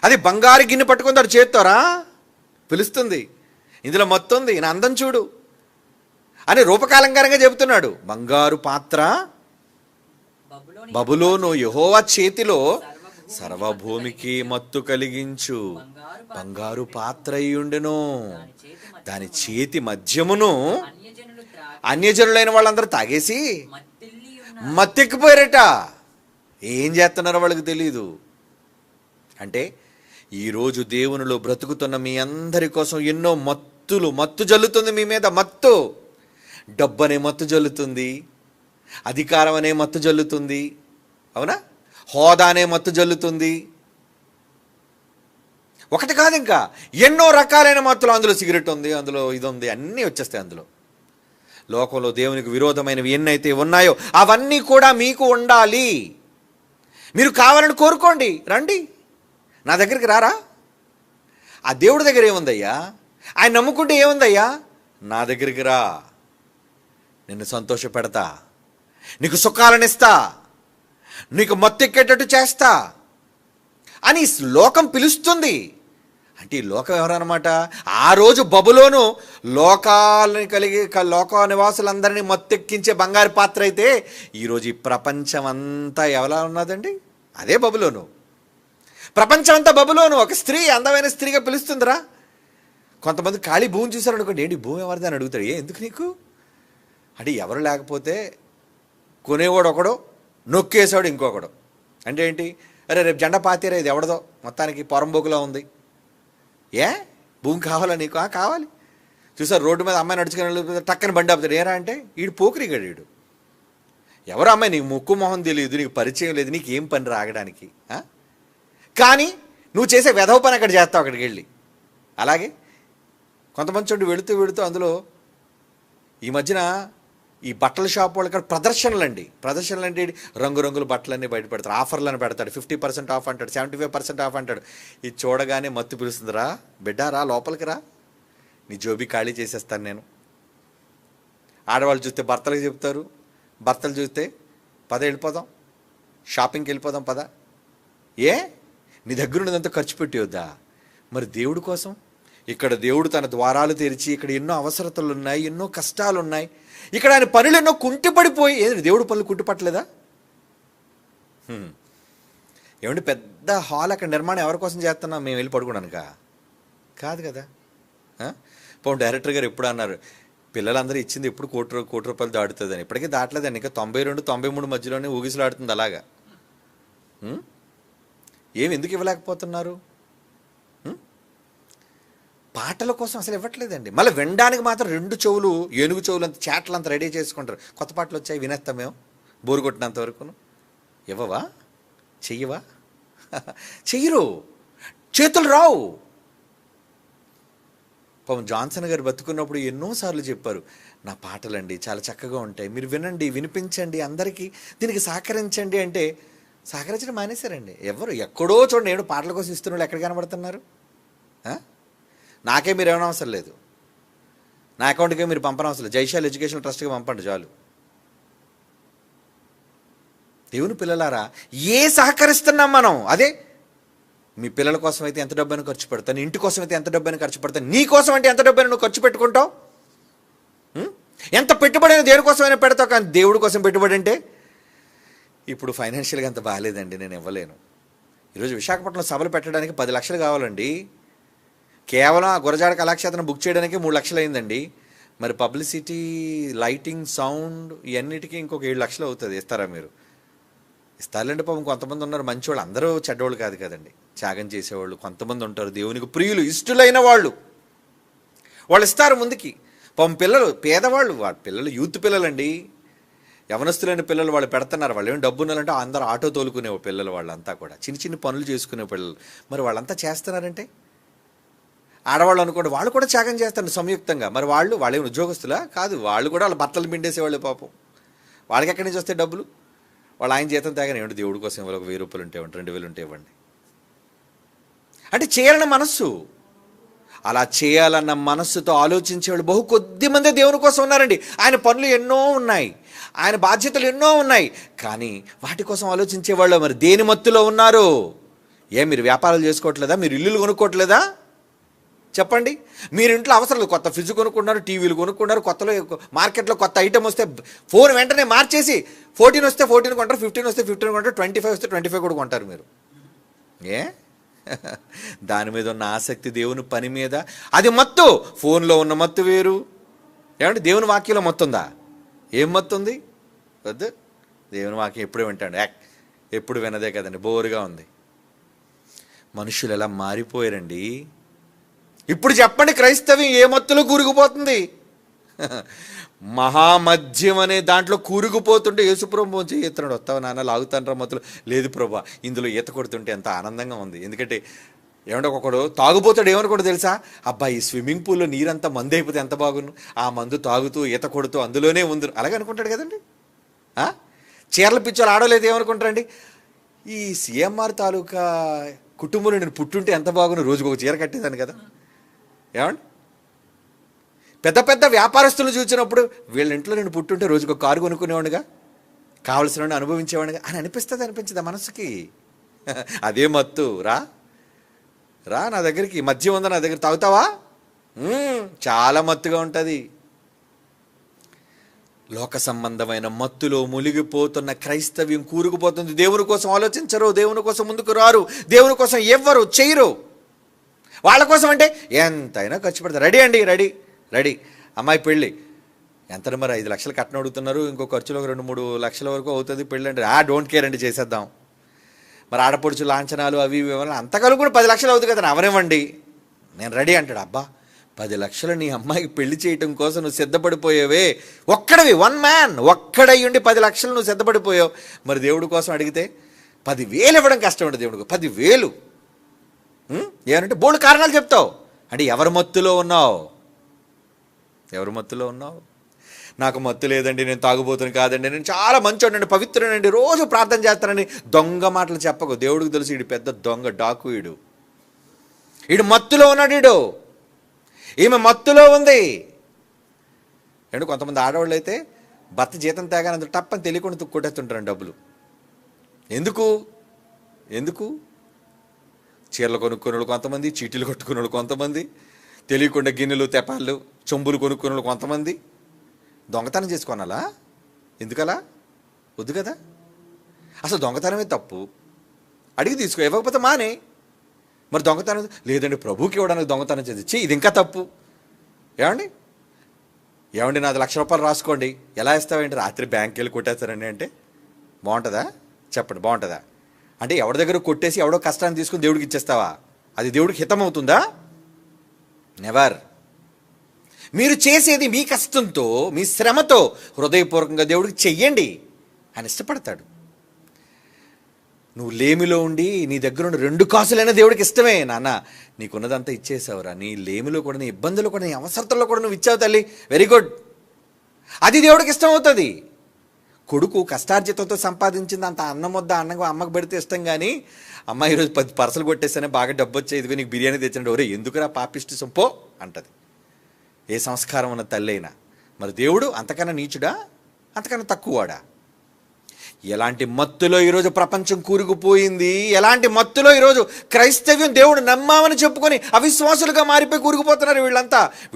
అది బంగారు గిన్నె పట్టుకుంది వాడు చేత్తోరా పిలుస్తుంది, ఇందులో మత్తు ఉంది, నా అందం చూడు అని రూపకాలంకారంగా చెబుతున్నాడు. బంగారు పాత్ర బబులోను యెహోవా చేతిలో సర్వభూమికి మత్తు కలిగించు బంగారు పాత్ర అయ్యుండెను, దాని చేతి మద్యమును అన్యజనులైన వాళ్ళందరూ తాగేసి మత్తెక్కిపోయారట. ఏం చేస్తున్నారో వాళ్ళకి తెలియదు. అంటే ఈరోజు దేవునిలో బ్రతుకుతున్న మీ అందరి కోసం ఎన్నో మత్తు జల్లుతుంది మీ మీద. మత్తు, డబ్బు అనే మత్తు జల్లుతుంది, అధికారం అనే మత్తు జల్లుతుంది, అవునా, హోదా అనే మత్తు జల్లుతుంది. ఒకటి కాదు, ఇంకా ఎన్నో రకాలైన మత్తులు. అందులో సిగరెట్ ఉంది, అందులో ఇది ఉంది, అన్నీ వచ్చేస్తాయి అందులో. లోకంలో దేవునికి విరోధమైనవి ఎన్నైతే ఉన్నాయో అవన్నీ కూడా మీకు ఉండాలి. మీరు కావాలని కోరుకోండి, రండి నా దగ్గరికి. రారా? ఆ దేవుడి దగ్గర ఏముందయ్యా, ఆయన నమ్ముకుంటే ఏముందయ్యా, నా దగ్గరికి రా, నిన్ను సంతోష పెడతా, నీకు సుఖాలనిస్తా, నీకు మత్తెక్కేటట్టు చేస్తా అని లోకం పిలుస్తుంది. అంటే ఈ లోకం ఎవరన్నమాట? ఆ రోజు బబులోను లోకాలని కలిగి లోక నివాసులందరినీ మత్తెక్కించే బంగారు పాత్ర అయితే, ఈరోజు ఈ ప్రపంచం అంతా ఎవలా ఉన్నదండి? అదే బబులోను. ప్రపంచం అంతా బబులోను. ఒక స్త్రీ అందమైన స్త్రీగా పిలుస్తుందిరా. కొంతమంది ఖాళీ భూమి చూశారనుకోండి, ఏంటి భూమి ఎవరిది అని అడుగుతాడు. ఎందుకు నీకు అంటే, ఎవరు లేకపోతే కొనేవాడు ఒకడు, నొక్కేసాడు ఇంకొకడు. అంటే ఏంటి, అరే రేపు జెండా పాతేరా, ఇది ఎవడదో మొత్తానికి పొరంబోకులా ఉంది, ఏ భూమి కావాలా నీకు? కావాలి. చూసారు రోడ్డు మీద అమ్మాయి నడుచుకుని టక్కని బండి ఆపుతాడు. ఏరా అంటే, వీడు పోకిరిగాడు, వీడు ఎవరు అమ్మాయి, నీకు ముక్కు మొహం తెలియదు, నీకు పరిచయం లేదు, నీకు ఏం పని రాగడానికి. కానీ నువ్వు చేసే వెధవ పని అక్కడ చేస్తావు, అక్కడికి వెళ్ళి. అలాగే కొంతమంది చూడండి, వెళుతూ అందులో ఈ మధ్యన ఈ బట్టల షాప్ వాళ్ళు ఇక్కడ ప్రదర్శనలు అంటే రంగురంగుల బట్టలన్నీ బయట పెడతారు, ఆఫర్లను పెడతాడు, 50% ఆఫ్ అంటాడు, 75% ఆఫ్ అంటాడు. ఇది చూడగానే మత్తు పిలుస్తుందిరా, బిడ్డ రా లోపలికి రా, నీ జోబీ ఖాళీ చేసేస్తాను నేను. ఆడవాళ్ళు చూస్తే భర్తలకు చెప్తారు, భర్తలు చూస్తే పద వెళ్ళిపోదాం, షాపింగ్కి వెళ్ళిపోదాం పద. నీ దగ్గర ఉన్నదంతా ఖర్చు పెట్టేవద్దా? మరి దేవుడి కోసం ఇక్కడ దేవుడు తన ద్వారాలు తెరిచి, ఇక్కడ ఎన్నో అవసరతలు ఉన్నాయి, ఎన్నో కష్టాలు ఉన్నాయి, ఇక్కడ ఆయన పనులు ఎన్నో కుంటిపడిపోయి. ఏది దేవుడి పనులు కుంటిపట్టలేదా? ఏమంటే పెద్ద హాల్ అక్కడ నిర్మాణం ఎవరి కోసం చేస్తున్నాం? మేము వెళ్ళి పడుకోవడానికా? కాదు కదా. పోనీ డైరెక్టర్ గారు ఎప్పుడు అన్నారు, పిల్లలందరూ ఇచ్చింది ఎప్పుడు కోటి రూపాయలు దాటుతుందని. ఇప్పటికీ దాటలేదండి, ఇంకా 92-93 మధ్యలోనే ఊగిసలాడుతుంది అలాగా. ఎందుకు ఇవ్వలేకపోతున్నారు? పాటల కోసం అసలు ఇవ్వట్లేదండి. మళ్ళీ వినడానికి మాత్రం 2 చెవులు, ఏనుగు చెవులు అంత చాట్లు అంత రెడీ చేసుకుంటారు. కొత్త పాటలు వచ్చాయి, వినేస్తాం మేము బోరు కొట్టినంత వరకును. ఇవ్వవా? చెయ్యవా? చెయ్యరు, చేతులు రావు. పాపం జాన్సన్ గారు బతుకున్నప్పుడు ఎన్నోసార్లు చెప్పారు, నా పాటలండి చాలా చక్కగా ఉంటాయి, మీరు వినండి, వినిపించండి, అందరికీ దీనికి సహకరించండి అంటే సహకరించడం మానేశారండి. ఎవరు ఎక్కడో చూడండి, ఏడు పాటల కోసం ఇస్తున్న వాళ్ళు ఎక్కడ కనబడుతున్నారు? నాకే మీరు ఏమైనా అవసరం లేదు, నా అకౌంట్కే మీరు పంపనవసరం లేదు, జైశాల్ ఎడ్యుకేషన్ ట్రస్ట్కి పంపండి చాలు. దేవుని పిల్లలారా, సహకరిస్తున్నాం మనం? అదే మీ పిల్లల కోసం అయితే ఎంత డబ్బైనా ఖర్చు పెడతాను, ఇంటి కోసం అయితే ఎంత డబ్బైనా ఖర్చు పెడతాను, నీ కోసం అంటే ఎంత డబ్బైనా నువ్వు ఖర్చు పెట్టుకుంటావు. ఎంత పెట్టుబడి అయినా దేనికోసమైనా పెడతావు, కానీ దేవుడి కోసం పెట్టుబడి అంటే ఇప్పుడు ఫైనాన్షియల్గా అంత బాగాలేదండి, నేను ఇవ్వలేను. ఈరోజు విశాఖపట్నంలో సభలు పెట్టడానికి 10 లక్షలు కావాలండి. కేవలం ఆ గురజాడ కళాక్షేత్రం బుక్ చేయడానికి 3 లక్షలు అయిందండి. మరి పబ్లిసిటీ, లైటింగ్, సౌండ్ ఇవన్నిటికీ ఇంకొక 7 లక్షలు అవుతుంది. ఇస్తారా మీరు? ఇస్తారులేండి. పాపం కొంతమంది ఉన్నారు మంచివాళ్ళు, అందరూ చెడ్డవాళ్ళు కాదు కదండి. త్యాగం చేసేవాళ్ళు కొంతమంది ఉంటారు, దేవునికి ప్రియులు, ఇష్టలైన వాళ్ళు ఇస్తారు ముందుకి. పాపం పిల్లలు, పేదవాళ్ళు, వాళ్ళ పిల్లలు యూత్ పిల్లలండి, యవనస్తులైన పిల్లలు వాళ్ళు పెడుతున్నారు. వాళ్ళు ఏమి డబ్బు ఉన్నారంటే అందరూ ఆటో తోలుకునే పిల్లలు, వాళ్ళంతా కూడా చిన్న చిన్న పనులు చేసుకునే పిల్లలు. మరి వాళ్ళంతా చేస్తున్నారంటే ఆడవాళ్ళు అనుకోండి, వాళ్ళు కూడా త్యాగం చేస్తారు సంయుక్తంగా. మరి వాళ్ళేమి ఉద్యోగస్తులా కాదు, వాళ్ళు కూడా వాళ్ళ బట్టలు పిండేసేవాళ్ళు. పాపం వాళ్ళకి ఎక్కడి నుంచి వస్తే డబ్బులు? వాళ్ళు ఆయన జీతం తేగానే ఏమంటే దేవుడి కోసం ఇవ్వాలి, ఒక 1000 రూపాయలు ఉంటే ఇవ్వండి, 2000 ఉంటే ఇవ్వండి అంటే చేయాలన్న మనస్సు. అలా చేయాలన్న మనస్సుతో ఆలోచించేవాళ్ళు బహు కొద్ది మంది దేవుని కోసం ఉన్నారండి. ఆయన పనులు ఎన్నో ఉన్నాయి, ఆయన బాధ్యతలు ఎన్నో ఉన్నాయి, కానీ వాటి కోసం ఆలోచించేవాళ్ళు మరి దేని మత్తులో ఉన్నారు? మీరు వ్యాపారాలు చేసుకోవట్లేదా? మీరు ఇల్లులు కొనుక్కోవట్లేదా? చెప్పండి. మీరు ఇంట్లో అవసరం కొత్త ఫ్రిడ్జ్ కొనుక్కున్నారు, టీవీలు కొనుక్కున్నారు, కొత్తలో మార్కెట్లో కొత్త ఐటమ్ వస్తే ఫోన్ వెంటనే మార్చేసి 14 వస్తే 14 కొంటారు, 15 వస్తే 15 కొంటారు, 25 వస్తే 25 కూడా కొంటారు మీరు. దాని మీద ఉన్న ఆసక్తి దేవుని పని మీద, అది మత్తు. ఫోన్లో ఉన్న మత్తు వేరు. ఏమంటే దేవుని వాక్యంలో మత్తు ఉందా? ఏం మత్తు ఉంది? వద్దు. దేవుని వాక్యం ఎప్పుడు వింటాడు? ఎప్పుడు వినదే కదండి, బోరుగా ఉంది. మనుషులు ఎలా మారిపోయారండి. ఇప్పుడు చెప్పండి, క్రైస్తవ్యం ఏ మత్తులో కూరుకుపోతుంది? మహామద్యం అనే దాంట్లో కూరుకుపోతుంటే యేసుప్రభు ఈతనుడు వస్తావు నాన్న లాగుతానరా మత్తులు. లేదు ప్రభా, ఇందులో ఈత కొడుతుంటే ఎంత ఆనందంగా ఉంది. ఎందుకంటే ఏమంటే ఒకడు తాగుపోతాడు, ఏమనుకోడు తెలుసా? అబ్బాయి ఈ స్విమ్మింగ్ పూల్లో నీరంతా మందు అయిపోతే ఎంత బాగుండు, ఆ మందు తాగుతూ ఈత కొడుతూ అందులోనే ఉంది, అలాగే అనుకుంటాడు కదండి. చీరల పిచ్చోలు ఆడలేదు ఏమనుకుంటారండి? ఈ సిఎంఆర్ తాలూకా కుటుంబంలో నేను పుట్టుంటే ఎంత బాగుండు, రోజుకు ఒక చీర కట్టేదాన్ని కదా. ఏమండి పెద్ద పెద్ద వ్యాపారస్తులు చూసినప్పుడు వీళ్ళ ఇంట్లో నేను పుట్టుంటే రోజుకు ఒక కారు కొనుక్కునేవాడుగా, కావలసిన అనుభవించేవాడుగా అని అనిపించదా మనసుకి? అదే మత్తు. రా నా దగ్గరికి, మద్యం ఉందా నా దగ్గర, తాగుతావా? చాలా మత్తుగా ఉంటుంది. లోక సంబంధమైన మత్తులో మునిగిపోతున్న క్రైస్తవ్యం కూరుకుపోతుంది. దేవుని కోసం ఆలోచించరు, దేవుని కోసం ముందుకు రారు, దేవుని కోసం ఎవ్వరు చేయరు. వాళ్ళ కోసం అంటే ఎంతైనా ఖర్చు పెడతారు. రెడీ అండి, రెడీ అమ్మాయి పెళ్ళి ఎంత మరి 5 లక్షలు కట్నం అడుగుతున్నారు, ఇంకో ఖర్చులో 2-3 లక్షల వరకు అవుతుంది పెళ్ళి అంటే డోంట్ కేర్ అండి, చేసేద్దాం. మరి ఆడపడుచు లాంఛనాలు అవి ఇవి అంతకాలం కూడా 10 లక్షలు అవుతుంది కదా, అవనివ్వండి నేను రెడీ అంటాడు. అబ్బా 10 లక్షలు నీ అమ్మాయికి పెళ్లి చేయటం కోసం నువ్వు సిద్ధపడిపోయావే, ఒక్కడవి, 1 మ్యాన్ ఒక్కడయ్యుండి 10 లక్షలు నువ్వు సిద్ధపడిపోయావు. మరి దేవుడి కోసం అడిగితే 10,000 ఇవ్వడం కష్టం ఉంటుంది దేవుడికి. 10,000 ఏమంటే బోల్డ్ కారణాలు చెప్తావు. అంటే ఎవరి మత్తులో ఉన్నావు? నాకు మత్తు లేదండి, నేను తాగుబోతుని కాదండి, నేను చాలా మంచోడండి, పవిత్రునండి, రోజు ప్రార్థన చేస్తానండి. దొంగ మాటలు చెప్పకు. దేవుడికి తెలుసు ఈడు పెద్ద దొంగ, డాకు. ఈడు మత్తులో ఉన్నాడు, ఈమె మత్తులో ఉంది. కొంతమంది ఆడవాళ్ళు అయితే భర్త జీతం తేగానంత టప్పని తెలియకుండా కొట్టేస్తుంటారండి డబ్బులు. ఎందుకు? చీరలు కొనుక్కునే కొంతమంది, చీటీలు కొట్టుకునే కొంతమంది, తెలియకుండా గిన్నెలు, తెపాళ్ళు, చెంబులు కొనుక్కునే కొంతమంది. దొంగతనం చేసుకోనాలా? ఎందుకలా? వద్దు కదా. అసలు దొంగతనమే తప్పు. అడిగి తీసుకో, ఇవ్వకపోతే మానే. మరి దొంగతనం లేదండి ప్రభుకి ఇవ్వడానికి దొంగతనం చేసి ఇది ఇంకా తప్పు. ఏమండి నాది 1,00,000 రూపాయలు రాసుకోండి, ఎలా ఇస్తావేంటి? రాత్రి బ్యాంక్కి వెళ్ళి కొట్టేస్తారండి అంటే బాగుంటుందా? చెప్పండి, బాగుంటుందా? అంటే ఎవరి దగ్గర కొట్టేసి ఎవడో కష్టాన్ని తీసుకుని దేవుడికి ఇచ్చేస్తావా? అది దేవుడికి హితం అవుతుందా? నెవర్. మీరు చేసేది మీ కష్టంతో, మీ శ్రమతో హృదయపూర్వకంగా దేవుడికి చెయ్యండి, ఆయన ఇష్టపడతాడు. నువ్వు లేమిలో ఉండి నీ దగ్గర ఉన్న 2 కాసులైనా దేవుడికి ఇష్టమే. నాన్న నీకున్నదంతా ఇచ్చేసావురా, నీ లేమిలో కూడా, నీ ఇబ్బందులు కూడా, నీ అవసరతల్లో కూడా నువ్వు ఇచ్చావు తల్లి, వెరీ గుడ్. అది దేవుడికి ఇష్టం అవుతుంది. కొడుకు కష్టార్జితంతో సంపాదించింది అంత అన్నం వద్ద అన్నంగా అమ్మకు పెడితే ఇష్టం, కానీ అమ్మ ఈరోజు 10 పర్సలు కొట్టేస్తేనే బాగా డబ్బు వచ్చేది, ఇదిగో నీకు బిర్యానీ తెచ్చినట్టు, ఒరే ఎందుకురా పాపిష్టి సొంపో అంటది ఏ సంస్కారం ఉన్న తల్లి అయినా. మరి దేవుడు అంతకన్నా నీచుడా? అంతకన్నా తక్కువవాడా? ఎలాంటి మత్తులో ఈరోజు ప్రపంచం కూరుకుపోయింది, ఎలాంటి మత్తులో ఈరోజు క్రైస్తవ్యం దేవుడు నమ్మామని చెప్పుకొని అవిశ్వాసులుగా మారిపోయి కూరుకుపోతున్నారు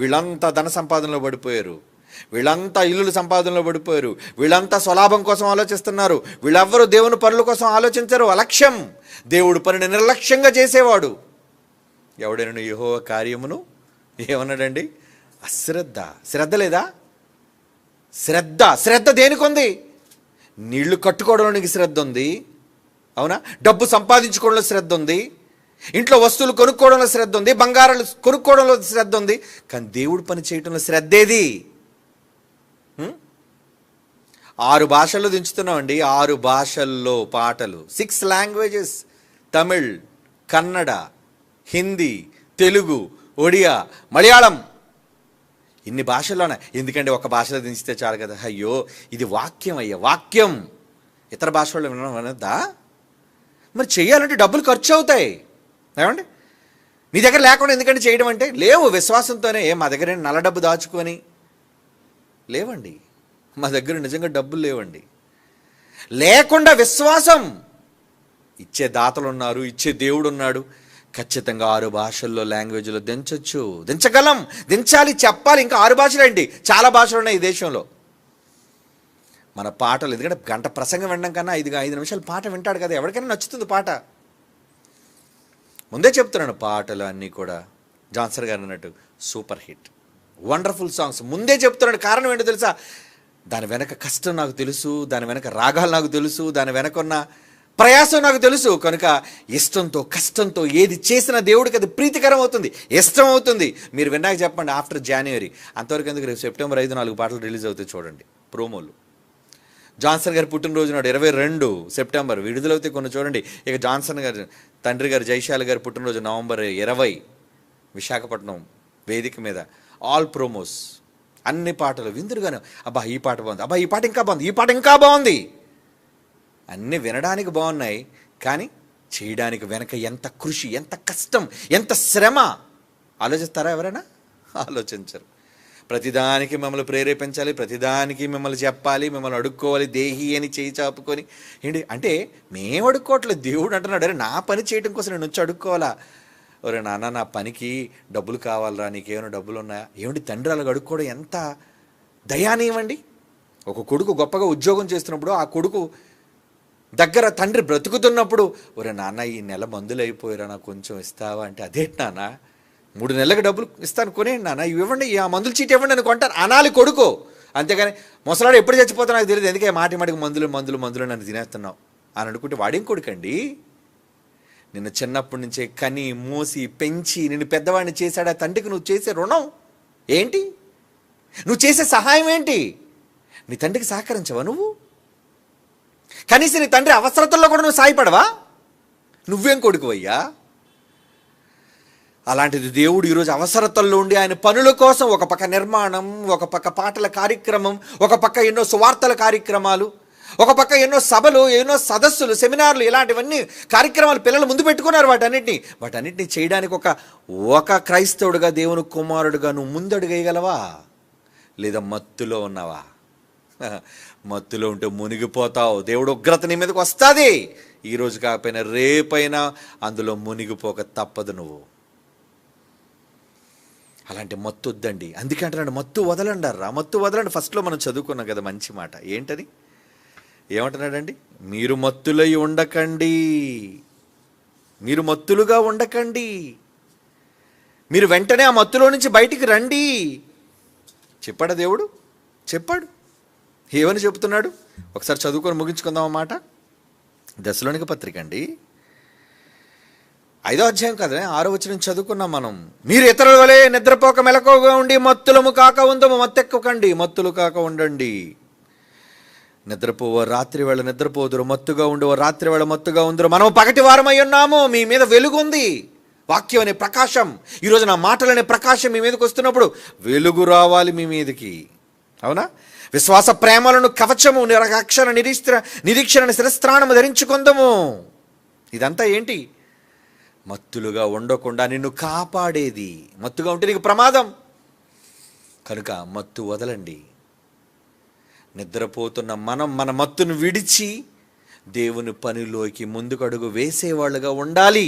వీళ్ళంతా ధన సంపాదనలో పడిపోయారు. వీళ్ళంతా ఇల్లుల సంపాదనలో పడిపోయారు, వీళ్ళంతా స్వలాభం కోసం ఆలోచిస్తున్నారు, వీళ్ళెవ్వరూ దేవుని పనుల కోసం ఆలోచించరు. అలక్ష్యం, దేవుడు పనిని నిర్లక్ష్యంగా చేసేవాడు. ఎవడైనా యెహోవా కార్యమును ఏమన్నాడండి? అశ్రద్ధ. శ్రద్ధ లేదా? శ్రద్ధ దేనికి ఉంది? నీళ్లు కట్టుకోవడంలో నీకు శ్రద్ధ ఉంది, అవునా? డబ్బు సంపాదించుకోవడంలో శ్రద్ధ ఉంది, ఇంట్లో వస్తువులు కొనుక్కోవడంలో శ్రద్ధ ఉంది, బంగారాలు కొనుక్కోవడంలో శ్రద్ధ ఉంది. కానీ దేవుడు పని చేయటంలో శ్రద్ధ ఏది? 6 భాషల్లో దించుతున్నామండి. 6 భాషల్లో పాటలు, 6 లాంగ్వేజెస్: తమిళ్, కన్నడ, హిందీ, తెలుగు, ఒడియా, మలయాళం. ఇన్ని భాషల్లోనే ఎందుకంటే ఒక భాషలో దించితే చాలు కదా. అయ్యో, ఇది వాక్యం అయ్యా, వాక్యం. ఇతర భాషల్లో వినద్దా? మరి చేయాలంటే డబ్బులు ఖర్చు అవుతాయి. ఏమండి, మీ దగ్గర లేకుండా ఎందుకంటే చేయడం అంటే లేవు. విశ్వాసంతోనే. మా దగ్గర నల్ల డబ్బు దాచుకొని లేవండి, మా దగ్గర నిజంగా డబ్బులు లేవండి. లేకుండా విశ్వాసం, ఇచ్చే దాతలు ఉన్నారు, ఇచ్చే దేవుడు ఉన్నాడు. ఖచ్చితంగా 6 భాషల్లో లాంగ్వేజ్లో దించవచ్చు, దించగలం, దించాలి, చెప్పాలి. ఇంకా 6 భాషలు ఏంటి, చాలా భాషలు ఉన్నాయి ఈ దేశంలో. మన పాటలు, ఎందుకంటే గంట ప్రసంగం వినడం కన్నా 5 నిమిషాలు పాట వింటాడు కదా, ఎవరికైనా నచ్చుతుంది పాట. ముందే చెప్తున్నాను, పాటలు అన్నీ కూడా జాన్సన్ గారు అన్నట్టు సూపర్ హిట్, వండర్ఫుల్ సాంగ్స్. ముందే చెప్తున్నాడు. కారణం ఏంటో తెలుసా? దాని వెనక కష్టం నాకు తెలుసు, దాని వెనక రాగాలు నాకు తెలుసు, దాని వెనక ఉన్న ప్రయాసం నాకు తెలుసు. కనుక ఇష్టంతో కష్టంతో ఏది చేసినా దేవుడికి అది ప్రీతికరం అవుతుంది, ఇష్టం అవుతుంది. మీరు విన్నాక చెప్పండి, ఆఫ్టర్ జనవరి. అంతవరకు ఎందుకు, రేపు సెప్టెంబర్ 5 4 పాటలు రిలీజ్ అవుతాయి చూడండి, ప్రోమోలు. జాన్సన్ గారి పుట్టినరోజు నాడు 22 సెప్టెంబర్ విడుదలవుతాయి కొన్ని చూడండి. ఇక జాన్సన్ గారు తండ్రి గారు జైశాలి గారి పుట్టినరోజు నవంబర్ 20 విశాఖపట్నం వేదిక మీద ఆల్ ప్రోమోస్, అన్ని పాటలు విందురుగానే. అబ్బా ఈ పాట బాగుంది, అబ్బా ఈ పాట ఇంకా బాగుంది, ఈ పాట ఇంకా బాగుంది. అన్నీ వినడానికి బాగున్నాయి, కానీ చేయడానికి వెనక ఎంత కృషి, ఎంత కష్టం, ఎంత శ్రమ ఆలోచిస్తారా ఎవరైనా? ఆలోచించరు. ప్రతిదానికి మిమ్మల్ని ప్రేరేపించాలి, ప్రతిదానికి మిమ్మల్ని చెప్పాలి, మిమ్మల్ని అడుక్కోవాలి, దేహి అని చేయి చాపుకొని. ఏంటి అంటే మేము అడుక్కోవట్లేదు, దేవుడు అంటున్నాడు, అరే నా పని చేయడం కోసం నేను వచ్చి అడుక్కోవాలా? ఒరే నాన్న, నా పనికి డబ్బులు కావాలరా, నీకేమైనా డబ్బులు ఉన్నాయా? ఏమిటి తండ్రి అలాగ అడుక్కోవడం ఎంత దయానీయమండి. ఒక కొడుకు గొప్పగా ఉద్యోగం చేస్తున్నప్పుడు ఆ కొడుకు దగ్గర తండ్రి బ్రతుకుతున్నప్పుడు, ఒరే నాన్న ఈ నెల మందులు అయిపోయారా, నాకు కొంచెం ఇస్తావా అంటే, అదేంటి నాన్న 3 నెలలకు డబ్బులు ఇస్తాను, కొనేయండి నాన్న, ఇవి ఇవ్వండి, ఆ మందులు చీటి ఇవ్వండి అని కొంటాను అనాలి కొడుకు. అంతేగాని ముసలాడు ఎప్పుడు చచ్చిపోతా నాకు తెలియదు, ఎందుకే మాటి మాటికి మందులు మందులు మందులు నన్ను తినేస్తున్నావు అని అనుకుంటే వాడేం కొడుకండి? నిన్ను చిన్నప్పటి నుంచే కని మోసి పెంచి నిన్ను పెద్దవాడిని చేశాడు ఆ తండ్రికి నువ్వు చేసే రుణం ఏంటి? నువ్వు చేసే సహాయం ఏంటి? నీ తండ్రికి సహకరించవా నువ్వు? కనీసం నీ తండ్రి అవసరతల్లో కూడా నువ్వు సాయపడవా? నువ్వేం కొడుకువయ్యా? అలాంటిది దేవుడు ఈరోజు అవసరతల్లో ఉండి ఆయన పనుల కోసం ఒక పక్క నిర్మాణం, ఒక పక్క పాటల కార్యక్రమం, ఒక పక్క ఎన్నో సువార్తల కార్యక్రమాలు, ఒక పక్క ఎన్నో సభలు, ఎన్నో సదస్సులు, సెమినార్లు, ఇలాంటివన్నీ కార్యక్రమాలు పిల్లలు ముందు పెట్టుకున్నారు. వాటన్నిటిని చేయడానికి ఒక క్రైస్తవుడిగా, దేవుని కుమారుడుగా నువ్వు ముందడుగేయగలవా? లేదా మత్తులో ఉన్నావా? మత్తులో ఉంటే మునిగిపోతావు. దేవుడు ఉగ్రత నీ మీదకి వస్తుంది. ఈరోజు కాకపోయినా రేపైనా అందులో మునిగిపోక తప్పదు నువ్వు. అలాంటి మత్తు వద్దండి. అందుకే అంటున్నాడు మత్తు వదలండి అర్రా, మత్తు వదలండి. ఫస్ట్లో మనం చదువుకున్నాం కదా మంచి మాట, ఏంటని ఏమంటున్నాడండి? మీరు మత్తులై ఉండకండి, మీరు మత్తులుగా ఉండకండి, మీరు వెంటనే ఆ మత్తులో నుంచి బయటికి రండి చెప్పాడా దేవుడు? చెప్పాడు. ఏమని చెబుతున్నాడు? ఒకసారి చదువుకొని ముగించుకుందాం అన్నమాట. దశలోనిక పత్రిక అండి 5వ అధ్యాయం కదా, 6వ వచనం చదువుకున్నాం మనం. మీరు ఇతరుల వలె నిద్రపోక మెలకువగా ఉండి మత్తులము కాక ఉందము, మత్తెక్కకండి, మత్తులు కాక ఉండండి. నిద్రపోవ రాత్రి వేళ నిద్రపోదురు, మత్తుగా ఉండేవ రాత్రి వేళ మత్తుగా ఉందరు. మనం పగటి వారమై ఉన్నాము, మీ మీద వెలుగు ఉంది, వాక్యం అనే ప్రకాశం. ఈరోజు నా మాటలనే ప్రకాశం మీ మీదకి వస్తున్నప్పుడు వెలుగు రావాలి మీ మీదకి, అవునా? విశ్వాస ప్రేమలను కవచము, రక్షణ నిరీక్షణ శిరస్త్రాణము ధరించుకుందాము. ఇదంతా ఏంటి? మత్తులుగా ఉండకుండా నిన్ను కాపాడేది. మత్తుగా ఉంటే నీకు ప్రమాదం కనుక మత్తు వదలండి. నిద్రపోతున్న మనం మన మత్తును విడిచి దేవుని పనిలోకి ముందుకు అడుగు వేసేవాళ్ళుగా ఉండాలి.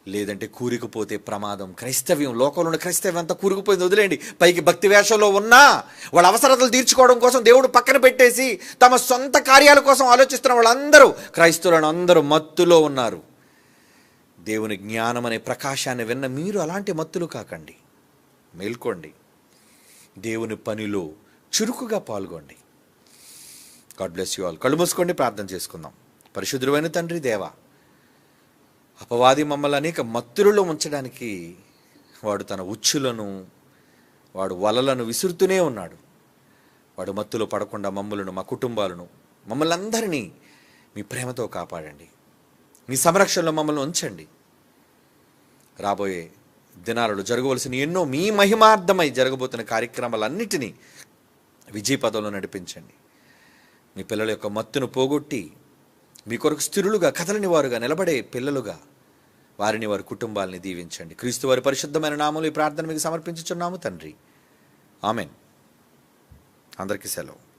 లేదంటే కూరుకుపోతే ప్రమాదం. క్రైస్తవ్యం, లోకంలో ఉన్న క్రైస్తవ్యం అంతా కూరుకుపోయింది, వదిలేయండి. పైకి భక్తి వేషంలో ఉన్నా వాళ్ళ అవసరతలు తీర్చుకోవడం కోసం దేవుడు పక్కన పెట్టేసి తమ సొంత కార్యాల కోసం ఆలోచిస్తున్న వాళ్ళందరూ, క్రైస్తవులను అందరూ మత్తులో ఉన్నారు. దేవుని జ్ఞానం అనే ప్రకాశాన్ని విన్న మీరు అలాంటి మత్తులు కాకండి. మేల్కోండి, దేవుని పనిలో చురుకుగా పాల్గొండి. God bless you all. కళ్ళు మూసుకోండి, ప్రార్థన చేసుకుందాం. పరిశుద్ధుడైన తండ్రి దేవా, అపవాది మమ్మల్ని అనేక మత్తులలో ఉంచడానికి వాడు తన ఉచ్చులను, వాడు వలలను విసురుతూనే ఉన్నాడు. వాడు మత్తులో పడకుండా మమ్మలను, మా కుటుంబాలను, మమ్మల్ని అందరినీ మీ ప్రేమతో కాపాడండి. మీ సంరక్షణలో మమ్మల్ని ఉంచండి. రాబోయే దినాలలో జరగవలసిన ఎన్నో మీ మహిమార్థమై జరగబోతున్న కార్యక్రమాలన్నిటినీ విజయపదంలో నడిపించండి. మీ పిల్లల యొక్క మత్తును పోగొట్టి మీ కొరకు స్థిరులుగా, కదలని వారుగా నిలబడే పిల్లలుగా వారిని, వారి కుటుంబాలని దీవించండి. క్రీస్తు వారి పరిశుద్ధమైన నామములో ఈ ప్రార్థన మీకు సమర్పించుచున్నాము తండ్రి. ఆమెన్. అందరికీ సెలవు.